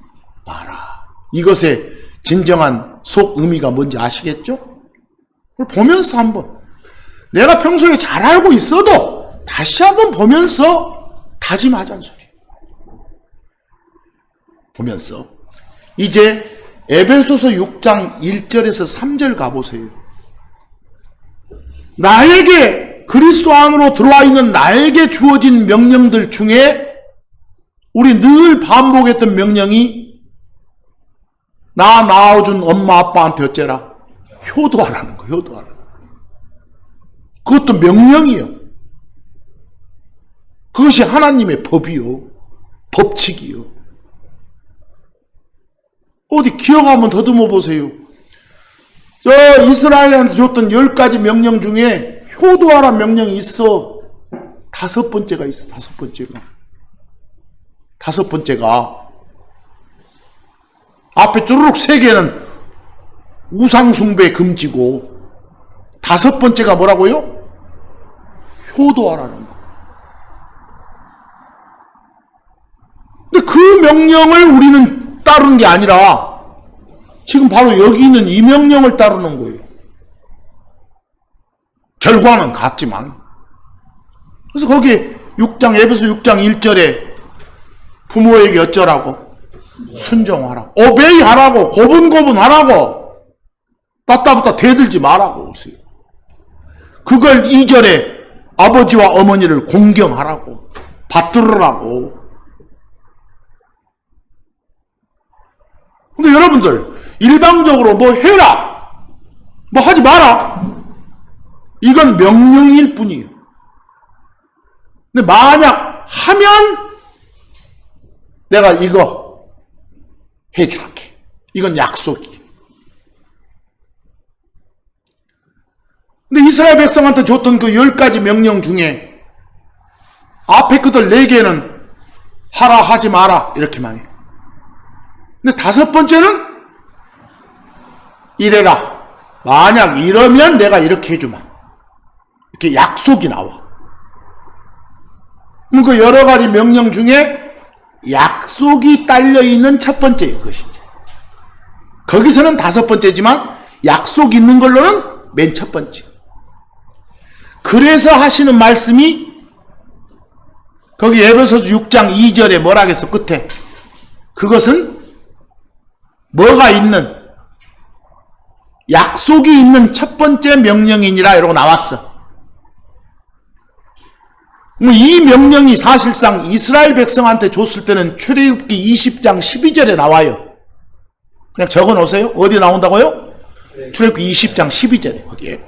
마라. 이것의 진정한 속 의미가 뭔지 아시겠죠? 그걸 보면서 한번, 내가 평소에 잘 알고 있어도 다시 한번 보면서 다짐하자는 소리. 보면서 이제 에베소서 6장 1절에서 3절 가보세요. 나에게 그리스도 안으로 들어와 있는 나에게 주어진 명령들 중에 우리 늘 반복했던 명령이 나 낳아준 엄마 아빠한테 어째라? 효도하라는 거, 효도하라. 그것도 명령이요. 그것이 하나님의 법이요. 법칙이요. 어디 기억 한번 더듬어 보세요. 저 이스라엘한테 줬던 10가지 명령 중에 효도하라 명령이 있어. 5번째가 있어. 5번째가 앞에 쭈르륵 3개는 우상숭배 금지고 5번째가 뭐라고요? 효도하라는 거. 근데 그 명령을 우리는 따르는 게 아니라 지금 바로 여기 있는 이 명령을 따르는 거예요. 결과는 같지만. 그래서 거기에 에베소 6장 1절에 부모에게 어쩌라고? 순종하라. 오베이 하라고. 고분고분 하라고. 따따붙다 대들지 말라고. 그걸 2절에 아버지와 어머니를 공경하라고. 받들으라고. 근데 여러분들 일방적으로 뭐 해라, 뭐 하지 마라, 이건 명령일 뿐이에요. 근데 만약 하면 내가 이거 해줄게. 이건 약속이에요. 근데 이스라엘 백성한테 줬던 그 10가지 명령 중에 앞에 그들 4개는 하라 하지 마라 이렇게만 해요. 근데 5번째는 이래라. 만약 이러면 내가 이렇게 해주마. 이렇게 약속이 나와. 그럼 그 여러 가지 명령 중에 약속이 딸려있는 첫 번째예요. 그것이. 거기서는 5번째지만 약속 있는 걸로는 맨 첫 번째. 그래서 하시는 말씀이 거기 에베소서 6장 2절에 뭐라 하겠어? 끝에. 그것은 뭐가 있는, 약속이 있는 첫 번째 명령이니라 이러고 나왔어. 이 명령이 사실상 이스라엘 백성한테 줬을 때는 출애굽기 20장 12절에 나와요. 그냥 적어 놓으세요. 어디 나온다고요? 출애굽기 20장 12절에 거기에.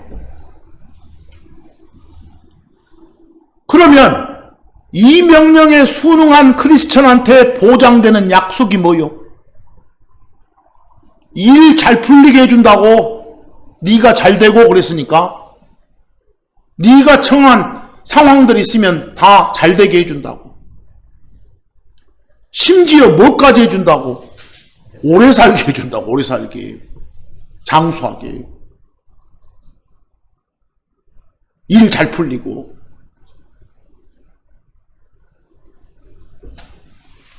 그러면 이 명령에 순응한 크리스천한테 보장되는 약속이 뭐요? 일 잘 풀리게 해준다고. 네가 잘 되고 그랬으니까 네가 청한 상황들 있으면 다 잘 되게 해준다고. 심지어 뭐까지 해준다고? 오래 살게 해준다고. 오래 살게, 장수하게, 일 잘 풀리고.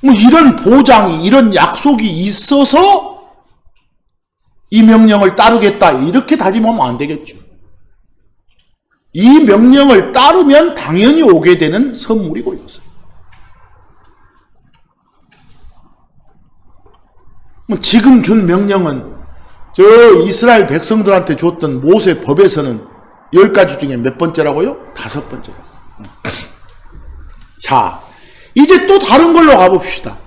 뭐 이런 보장이, 이런 약속이 있어서 이 명령을 따르겠다 이렇게 다짐하면 안 되겠죠. 이 명령을 따르면 당연히 오게 되는 선물이고 이것은. 지금 준 명령은 저 이스라엘 백성들한테 줬던 모세 법에서는 10가지 중에 몇 번째라고요? 5번째라고. 자, 이제 또 다른 걸로 가봅시다.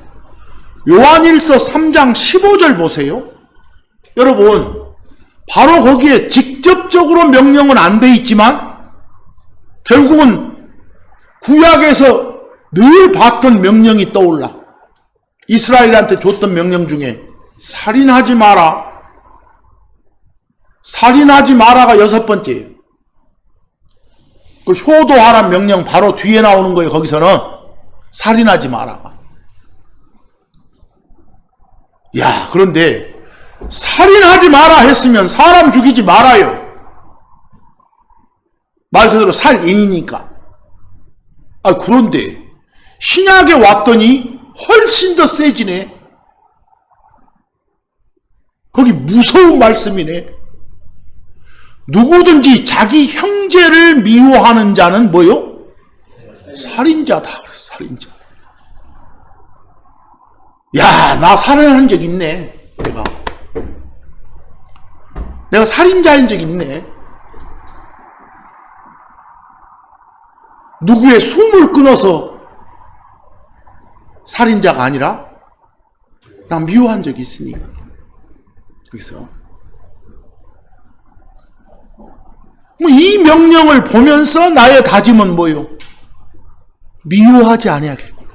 요한일서 3장 15절 보세요. 여러분, 바로 거기에 직접적으로 명령은 안 돼 있지만 결국은 구약에서 늘 봤던 명령이 떠올라. 이스라엘한테 줬던 명령 중에 살인하지 마라. 살인하지 마라가 6번째예요. 그 효도하란 명령 바로 뒤에 나오는 거예요. 거기서는 살인하지 마라가. 야, 그런데 살인하지 마라 했으면 사람 죽이지 말아요. 말 그대로 살인이니까. 그런데 신약에 왔더니 훨씬 더 세지네. 거기 무서운 말씀이네. 누구든지 자기 형제를 미워하는 자는 뭐요? 살인자다. 살인자. 야, 나 살인한 적 있네. 내가 살인자인 적 있네. 누구의 숨을 끊어서 살인자가 아니라 나 미워한 적이 있으니까. 그래서 이 명령을 보면서 나의 다짐은 뭐요? 미워하지 않아야겠구나.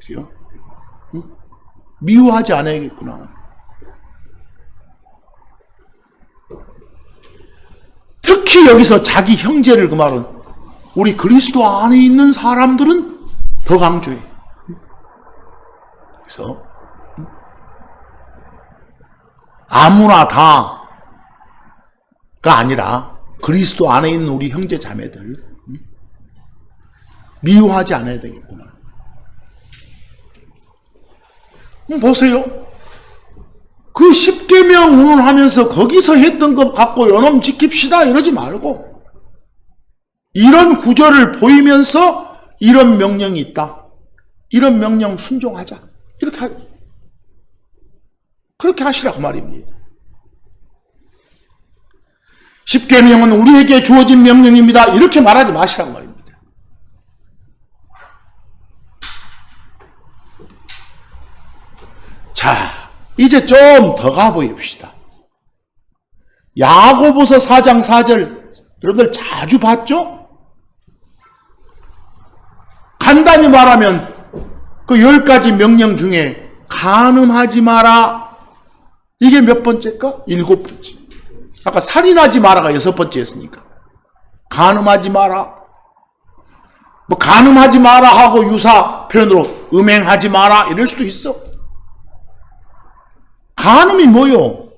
그래요? 미워하지 않아야겠구나. 특히 여기서 자기 형제를, 그 말은 우리 그리스도 안에 있는 사람들은 더 강조해. 그래서 아무나 다가 아니라 그리스도 안에 있는 우리 형제 자매들 미워하지 않아야 되겠구나. 보세요. 그 10계명 운운하면서 거기서 했던 것 갖고 요놈 지킵시다 이러지 말고 이런 구절을 보이면서 이런 명령이 있다. 이런 명령 순종하자. 이렇게 하죠. 그렇게 하시라고 말입니다. 십계명은 우리에게 주어진 명령입니다. 이렇게 말하지 마시라고 말입니다. 자, 이제 좀 더 가보입시다. 야고보서 4장 4절 여러분들 자주 봤죠? 간단히 말하면 그 10가지 명령 중에 간음하지 마라, 이게 몇 번째일까? 7번째. 아까 살인하지 마라가 6번째였으니까 간음하지 마라, 뭐 간음하지 마라 하고 유사 표현으로 음행하지 마라 이럴 수도 있어. 간음이 뭐요?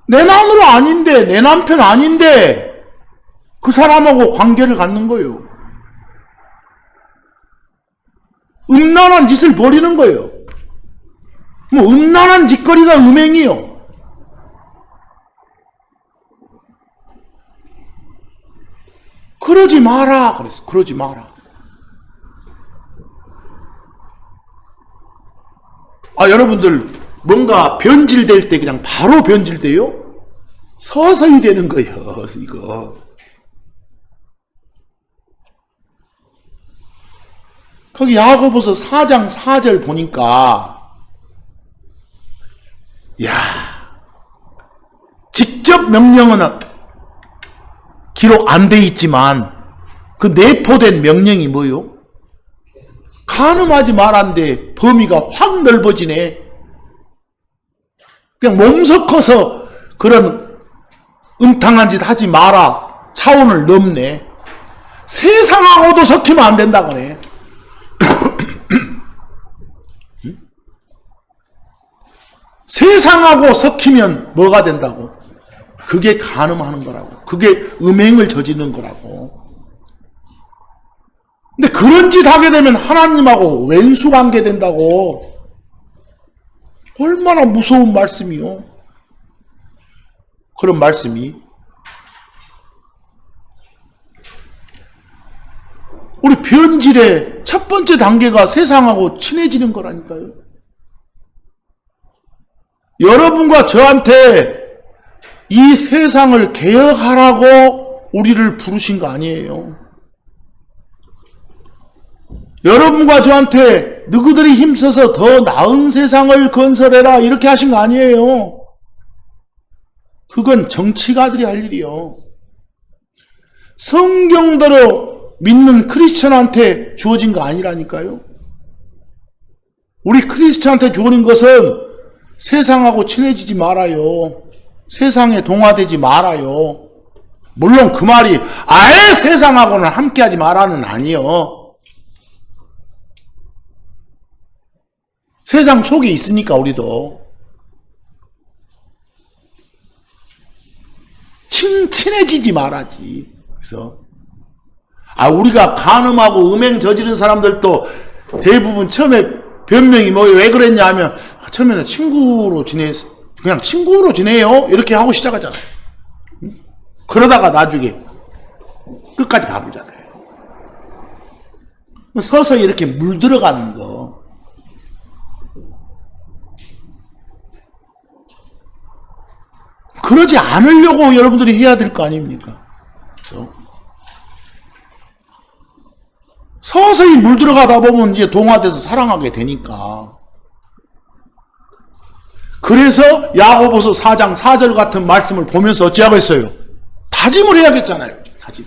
내 마누라 아닌데, 내 남편 아닌데 그 사람하고 관계를 갖는 거예요. 음란한 짓을 벌이는 거예요. 뭐 음란한 짓거리가 음행이요. 그러지 마라 그랬어. 그러지 마라. 여러분들 뭔가 변질될 때 그냥 바로 변질돼요? 서서히 되는 거예요. 이거. 거기 야고보서 4장 4절 보니까 직접 명령은 기록 안 돼 있지만 그 내포된 명령이 뭐요? 간음하지 말란데 범위가 확 넓어지네. 그냥 몸 섞어서 그런 음탕한 짓 하지 마라 차원을 넘네. 세상하고도 섞이면 안 된다 그래. 세상하고 섞이면 뭐가 된다고? 그게 간음하는 거라고. 그게 음행을 저지르는 거라고. 근데 그런 짓 하게 되면 하나님하고 왼수 관계 된다고. 얼마나 무서운 말씀이요. 그런 말씀이. 우리 변질의 첫 번째 단계가 세상하고 친해지는 거라니까요. 여러분과 저한테 이 세상을 개혁하라고 우리를 부르신 거 아니에요. 여러분과 저한테 너희들이 힘써서 더 나은 세상을 건설해라 이렇게 하신 거 아니에요. 그건 정치가들이 할 일이요. 성경대로 믿는 크리스천한테 주어진 거 아니라니까요. 우리 크리스천한테 주어진 것은 세상하고 친해지지 말아요. 세상에 동화되지 말아요. 물론 그 말이 아예 세상하고는 함께하지 말아는 아니요. 세상 속에 있으니까 우리도 친해지지 말아지. 그래서 우리가 간음하고 음행 저지른 사람들도 대부분 처음에 변명이 왜 그랬냐 하면 처음에는 그냥 친구로 지내요 이렇게 하고 시작하잖아요. 그러다가 나중에 끝까지 가보잖아요. 서서히 이렇게 물들어가는 거. 그러지 않으려고 여러분들이 해야 될 거 아닙니까? 그래서 서서히 물들어가다 보면 이제 동화돼서 사랑하게 되니까. 그래서 야고보서 4장 4절 같은 말씀을 보면서 어찌하겠어요? 다짐을 해야겠잖아요. 다짐.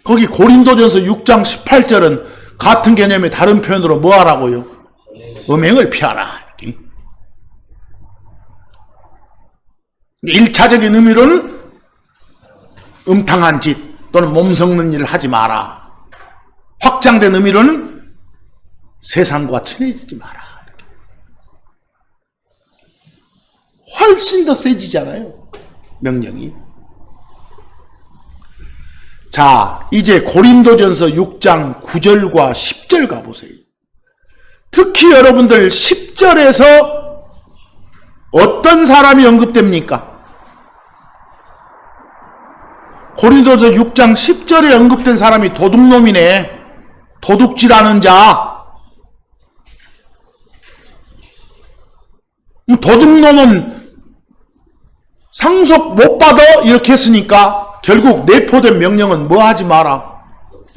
거기 고린도전서 6장 18절은 같은 개념의 다른 표현으로 뭐 하라고요? 음행을 피하라. 1차적인 의미로는 음탕한 짓 또는 몸 섞는 일을 하지 마라. 확장된 의미로는 세상과 친해지지 마라. 훨씬 더 세지잖아요. 명령이. 자, 이제 고린도전서 6장 9절과 10절 가보세요. 특히 여러분들 10절에서 어떤 사람이 언급됩니까? 고린도서 6장 10절에 언급된 사람이 도둑놈이네. 도둑질하는 자. 도둑놈은 상속 못 받아 이렇게 했으니까 결국 내포된 명령은 뭐 하지 마라?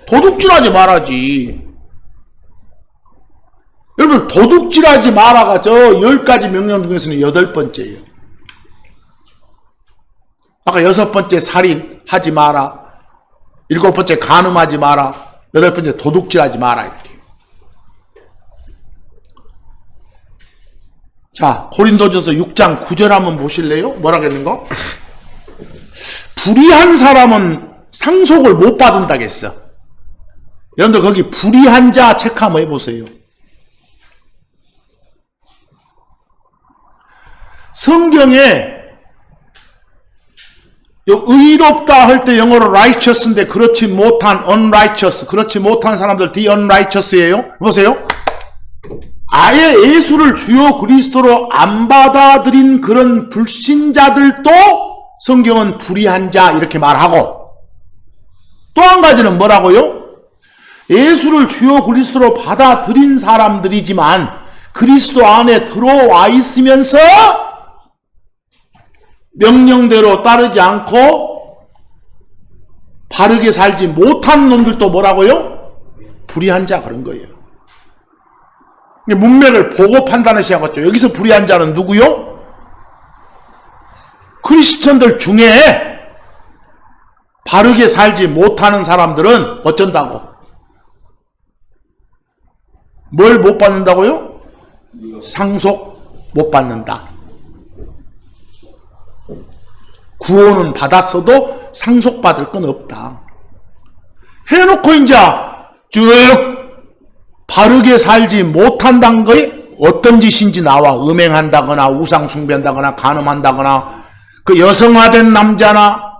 도둑질하지 말아지. 여러분 도둑질하지 마라가 저 10가지 명령 중에서는 8번째예요. 아까 6번째 살인하지 마라, 7번째 간음하지 마라, 8번째 도둑질하지 마라 이렇게. 자, 고린도전서 6장 9절 한번 보실래요? 뭐라 그랬는가? 불의한 사람은 상속을 못 받는다겠어. 여러분들 거기 불의한 자 체크 한번 해보세요. 성경에 의롭다 할 때 영어로 righteous인데 그렇지 못한 unrighteous, 그렇지 못한 사람들 the unrighteous예요. 보세요. 아예 예수를 주요 그리스도로 안 받아들인 그런 불신자들도 성경은 불의한 자 이렇게 말하고, 또 한 가지는 뭐라고요? 예수를 주요 그리스도로 받아들인 사람들이지만 그리스도 안에 들어와 있으면서 명령대로 따르지 않고 바르게 살지 못한 놈들도 뭐라고요? 불의한 자 그런 거예요. 문맥을 보고 판단을 시작했죠. 여기서 불의한 자는 누구요? 크리스천들 중에 바르게 살지 못하는 사람들은 어쩐다고? 뭘 못 받는다고요? 상속 못 받는다. 구원은 받았어도 상속받을 건 없다. 해놓고 이제 쭉 바르게 살지 못한다는 거에 어떤 짓인지 나와. 음행한다거나 우상 숭배한다거나 간음한다거나 그 여성화된 남자나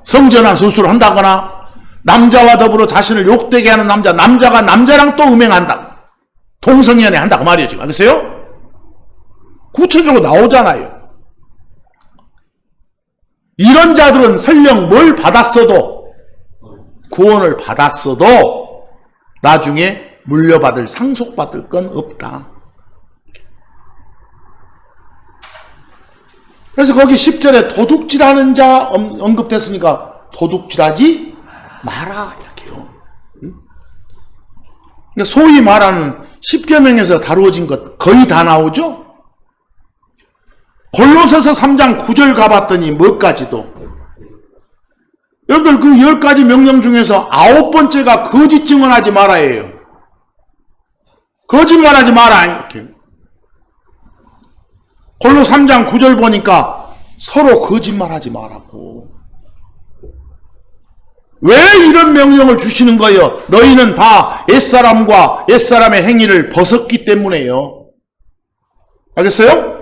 성전환 수술을 한다거나 남자와 더불어 자신을 욕되게 하는 남자가 남자랑 또 음행한다, 동성연애 한다 그 말이에요. 지금 알겠어요? 구체적으로 나오잖아요. 이런 자들은 설령 뭘 받았어도, 구원을 받았어도 나중에 물려받을, 상속받을 건 없다. 그래서 거기 10절에 도둑질하는 자 언급됐으니까 도둑질하지 마라 이렇게요. 그러니까 소위 말하는 10계명에서 다루어진 것 거의 다 나오죠. 골로새서 3장 9절 가봤더니 뭐까지도, 여러분들 그 10가지 명령 중에서 9번째가 거짓 증언하지 마라예요. 거짓말하지 마라 이렇게. 골로 3장 9절 보니까 서로 거짓말하지 마라고. 왜 이런 명령을 주시는 거예요? 너희는 다 옛사람과 옛사람의 행위를 벗었기 때문에요. 알겠어요?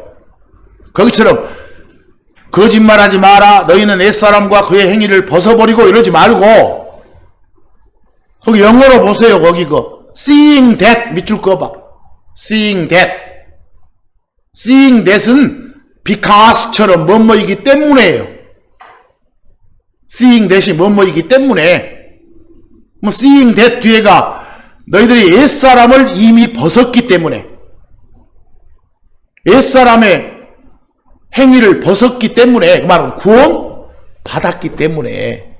거기처럼 거짓말하지 마라, 너희는 옛사람과 그의 행위를 벗어버리고 이러지 말고, 거기 영어로 보세요. 거기 seeing that 밑줄 그어봐. seeing that은 because처럼 뭐뭐이기 때문에요. seeing that이 뭐뭐이기 때문에, 뭐 seeing that 뒤에가 너희들이 옛사람을 이미 벗었기 때문에, 옛사람의 행위를 벗었기 때문에, 그 말은 구원 받았기 때문에,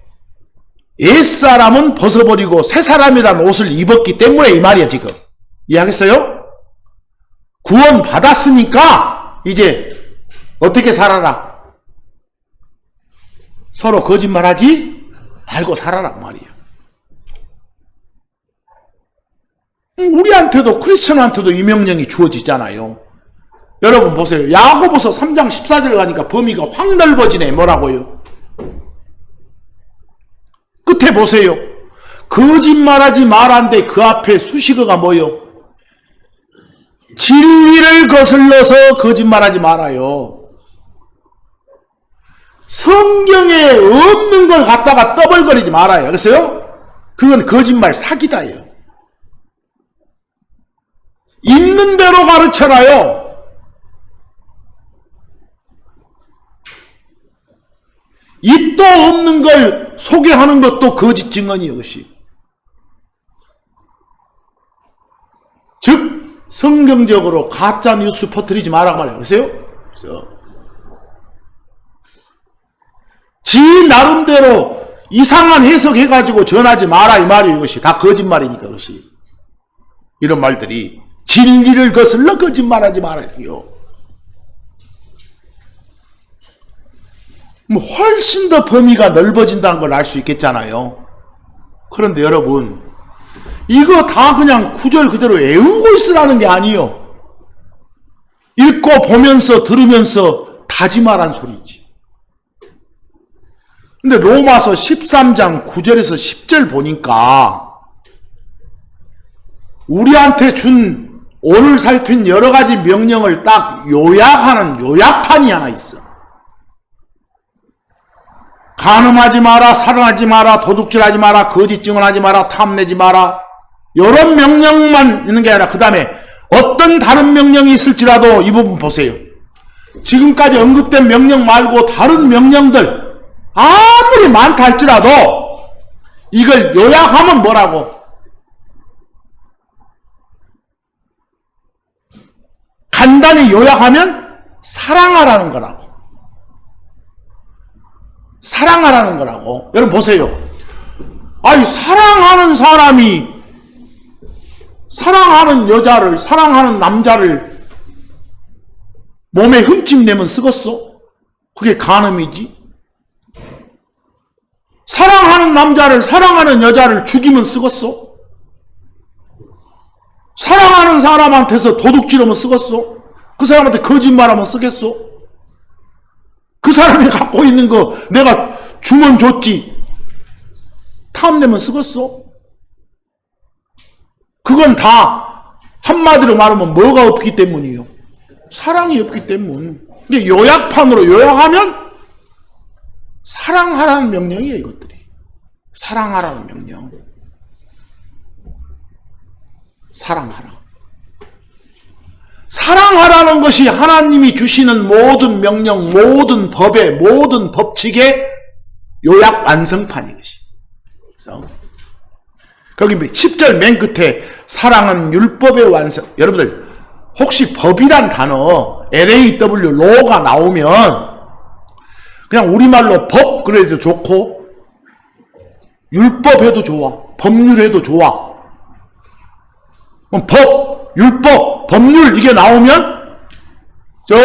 옛사람은 벗어버리고 새사람이라는 옷을 입었기 때문에 이 말이야 지금. 이해하겠어요? 구원 받았으니까 이제 어떻게 살아라? 서로 거짓말하지 말고 살아라 그 말이에요. 우리한테도, 크리스천한테도 이 명령이 주어지잖아요. 여러분 보세요. 야고보서 3장 14절 가니까 범위가 확 넓어지네. 뭐라고요? 끝에 보세요. 거짓말하지 말한데 그 앞에 수식어가 뭐요? 진리를 거슬러서 거짓말하지 말아요. 성경에 없는 걸 갖다가 떠벌거리지 말아요. 알겠어요? 그건 거짓말 사기다예요. 있는 대로 가르쳐라요. 있도 없는 걸 소개하는 것도 거짓 증언이요. 그것이. 즉 성경적으로 가짜 뉴스 퍼뜨리지 마라 말이에요. 그래서 지 나름대로 이상한 해석해가지고 전하지 마라 이 말이에요. 이것이 다 거짓말이니까. 그것이 이런 말들이 진리를 거슬러 거짓말하지 말아요. 뭐 훨씬 더 범위가 넓어진다는 걸 알 수 있겠잖아요. 그런데 여러분, 이거 다 그냥 구절 그대로 외우고 있으라는 게 아니에요. 읽고 보면서 들으면서 다짐하란 소리지. 근데 로마서 13장 9절에서 10절 보니까 우리한테 준 오늘 살핀 여러 가지 명령을 딱 요약하는 요약판이 하나 있어. 간음하지 마라, 살인하지 마라, 도둑질하지 마라, 거짓 증언하지 마라, 탐내지 마라. 이런 명령만 있는 게 아니라 그 다음에 어떤 다른 명령이 있을지라도 이 부분 보세요. 지금까지 언급된 명령 말고 다른 명령들 아무리 많다 할지라도 이걸 요약하면 뭐라고? 간단히 요약하면 사랑하라는 거라고. 사랑하라는 거라고. 여러분 보세요. 아니 사랑하는 사람이 사랑하는 여자를 사랑하는 남자를 몸에 흠집 내면 쓰겄어? 그게 간음이지. 사랑하는 남자를 사랑하는 여자를 죽이면 쓰겄어? 사랑하는 사람한테서 도둑질하면 쓰겄어? 그 사람한테 거짓말하면 쓰겠어? 그 사람이 갖고 있는 거 내가 주면 줬지 탐내면 쓰겄어? 그건 다 한마디로 말하면 뭐가 없기 때문이요? 사랑이 없기 때문. 이게 요약판으로 요약하면 사랑하라는 명령이에요. 이것들이 사랑하라는 명령. 사랑하라. 사랑하라는 것이 하나님이 주시는 모든 명령, 모든 법의, 모든 법칙의 요약 완성판인 것이. 그래서 거기 10절 맨 끝에 사랑은 율법의 완성. 여러분들 혹시 법이란 단어 LAW 로가 나오면 그냥 우리말로 법 그래도 좋고 율법 해도 좋아. 법률 해도 좋아. 법, 율법, 법률 이게 나오면 저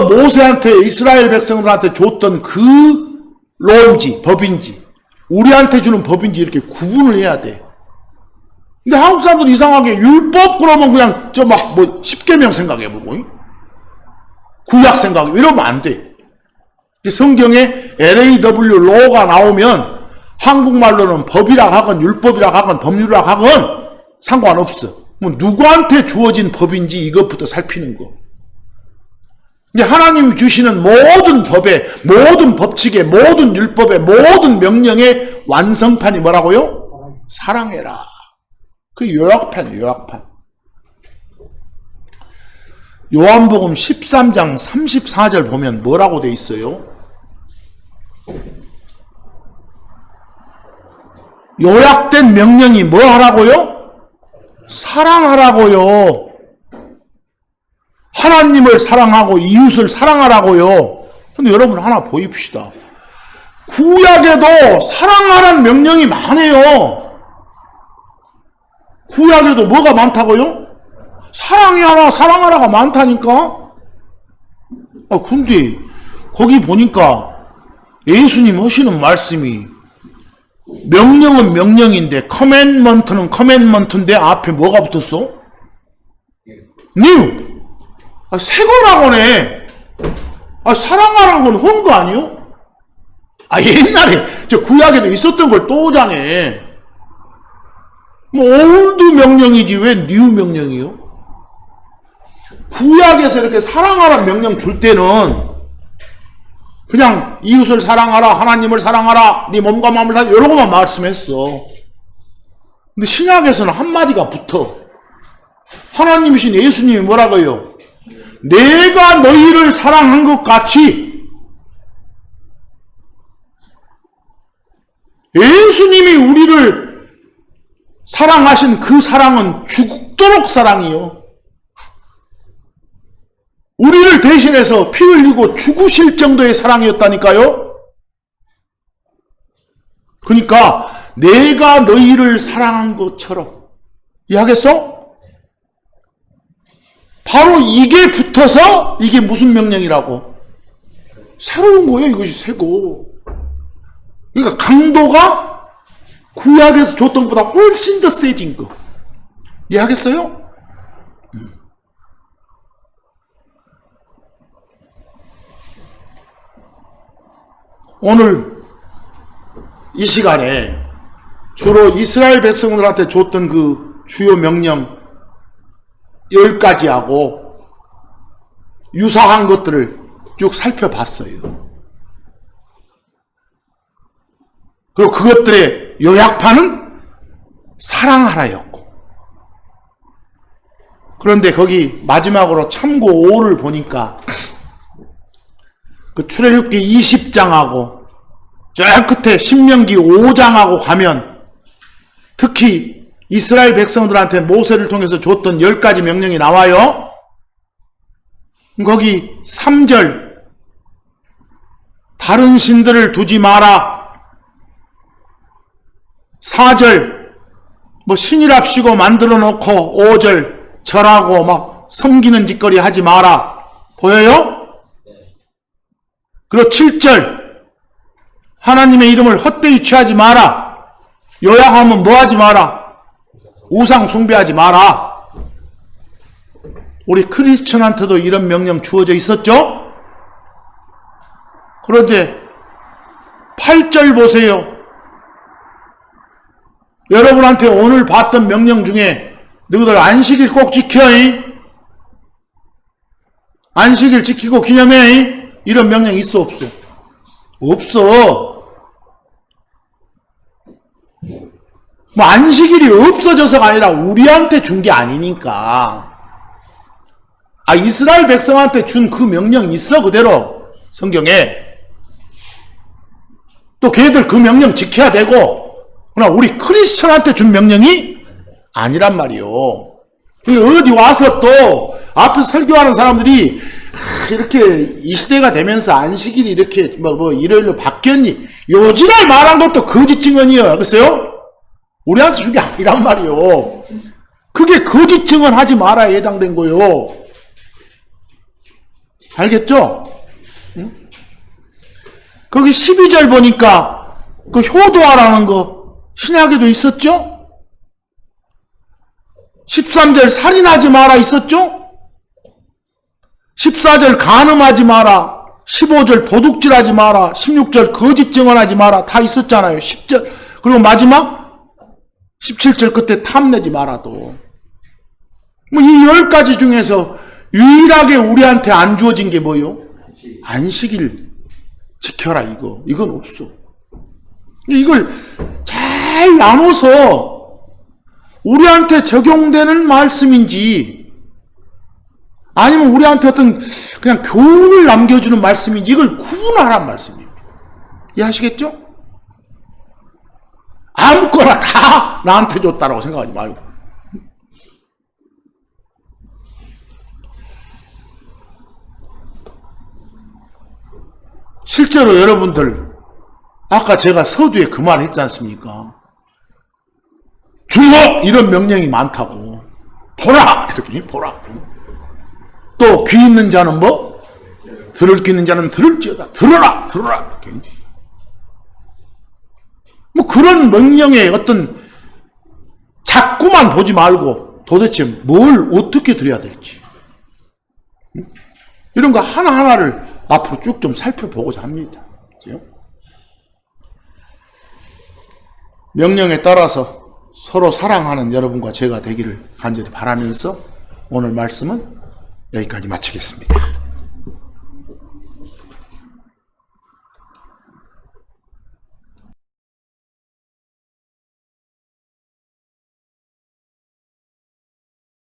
모세한테 이스라엘 백성들한테 줬던 그 로인지 법인지 우리한테 주는 법인지 이렇게 구분을 해야 돼. 근데 한국 사람들 이상하게 율법 그러면 그냥 저 막 뭐 10계명 생각해보고 구약 생각해 이러면 안 돼. 성경에 LAW 로가 나오면 한국말로는 법이라 하건 율법이라 하건 법률이라 하건 상관없어. 뭐 누구한테 주어진 법인지 이것부터 살피는 거. 근데 하나님이 주시는 모든 법의 모든 법칙의 모든 율법의 모든 명령의 완성판이 뭐라고요? 사랑해라. 그 요약판, 요약판. 요한복음 13장 34절 보면 뭐라고 돼 있어요? 요약된 명령이 뭐 하라고요? 사랑하라고요. 하나님을 사랑하고 이웃을 사랑하라고요. 근데 여러분 하나 보입시다. 구약에도 사랑하라는 명령이 많아요. 구약에도 뭐가 많다고요? 사랑해라, 사랑하라가 많다니까? 근데 거기 보니까 예수님 하시는 말씀이 명령은 명령인데 커맨먼트는 커맨먼트인데 앞에 뭐가 붙었어? new. 새 거라고네. 사랑하라는 건 헌 거 아니요? 옛날에 저 구약에도 있었던 걸 또 오자네. 뭐 올드 명령이지 왜 new 명령이요? 구약에서 이렇게 사랑하라는 명령 줄 때는 그냥 이웃을 사랑하라, 하나님을 사랑하라, 네 몸과 마음을 다 이런 것만 말씀했어. 근데 신약에서는 한마디가 붙어. 하나님이신 예수님이 뭐라고요? 내가 너희를 사랑한 것 같이. 예수님이 우리를 사랑하신 그 사랑은 죽도록 사랑이요. 우리를 대신해서 피 흘리고 죽으실 정도의 사랑이었다니까요. 그러니까 내가 너희를 사랑한 것처럼, 이해하겠어? 바로 이게 붙어서 이게 무슨 명령이라고? 새로운 거예요. 이것이 새고. 그러니까 강도가 구약에서 줬던 것보다 훨씬 더 세진 거. 이해하겠어요? 오늘 이 시간에 주로 이스라엘 백성들한테 줬던 그 주요 명령 10가지하고 유사한 것들을 쭉 살펴봤어요. 그리고 그것들의 요약판은 사랑하라였고, 그런데 거기 마지막으로 참고 5를 보니까 그 출애굽기 20장하고 저 끝에 신명기 5장하고 가면 특히 이스라엘 백성들한테 모세를 통해서 줬던 10가지 명령이 나와요. 거기 3절 다른 신들을 두지 마라. 4절 뭐 신이랍시고 만들어 놓고 5절 절하고 막 섬기는 짓거리 하지 마라. 보여요? 그리고 7절 하나님의 이름을 헛되이 취하지 마라. 요약하면 뭐 하지 마라? 우상 숭배하지 마라. 우리 크리스천한테도 이런 명령 주어져 있었죠? 그런데 8절 보세요. 여러분한테 오늘 봤던 명령 중에 너희들 안식일 꼭 지켜. 안식일 지키고 기념해. 이런 명령 있어 없어? 없어. 뭐 안식일이 없어져서가 아니라 우리한테 준 게 아니니까. 이스라엘 백성한테 준 그 명령 있어 그대로 성경에. 또 걔들 그 명령 지켜야 되고, 그러나 우리 크리스천한테 준 명령이 아니란 말이요. 어디 와서 또 앞에서 설교하는 사람들이 이렇게 이 시대가 되면서 안식일이 이렇게 뭐 일요일로 바뀌었니? 요지랄 말한 것도 거짓 증언이에요. 알겠어요? 우리한테 준 게 아니란 말이요. 그게 거짓 증언하지 말아야 해당된 거요. 알겠죠? 응? 거기 12절 보니까 그 효도하라는 거 신약에도 있었죠? 13절 살인하지 마라 있었죠? 14절 간음하지 마라, 15절 도둑질하지 마라, 16절 거짓 증언하지 마라 다 있었잖아요. 10절 그리고 마지막 17절 끝에 탐내지 마라도. 뭐 이 10가지 중에서 유일하게 우리한테 안 주어진 게 뭐요? 안식일 지켜라 이거. 이건 없어. 이걸 잘 나눠서 우리한테 적용되는 말씀인지 아니면 우리한테 어떤 그냥 교훈을 남겨주는 말씀인지 이걸 구분하란 말씀입니다. 이해하시겠죠? 아무거나 다 나한테 줬다라고 생각하지 말고. 실제로 여러분들 아까 제가 서두에 그 말 했지 않습니까? 주목! 이런 명령이 많다고. 보라! 이렇게 보라. 또 귀 있는 자는 뭐? 들을 귀 있는 자는 들을지어다. 들어라! 들어라! 이렇게. 뭐 그런 명령에 어떤 자꾸만 보지 말고 도대체 뭘 어떻게 드려야 될지 이런 거 하나하나를 앞으로 쭉 좀 살펴보고자 합니다. 그렇죠? 명령에 따라서 서로 사랑하는 여러분과 제가 되기를 간절히 바라면서 오늘 말씀은 여기까지 마치겠습니다.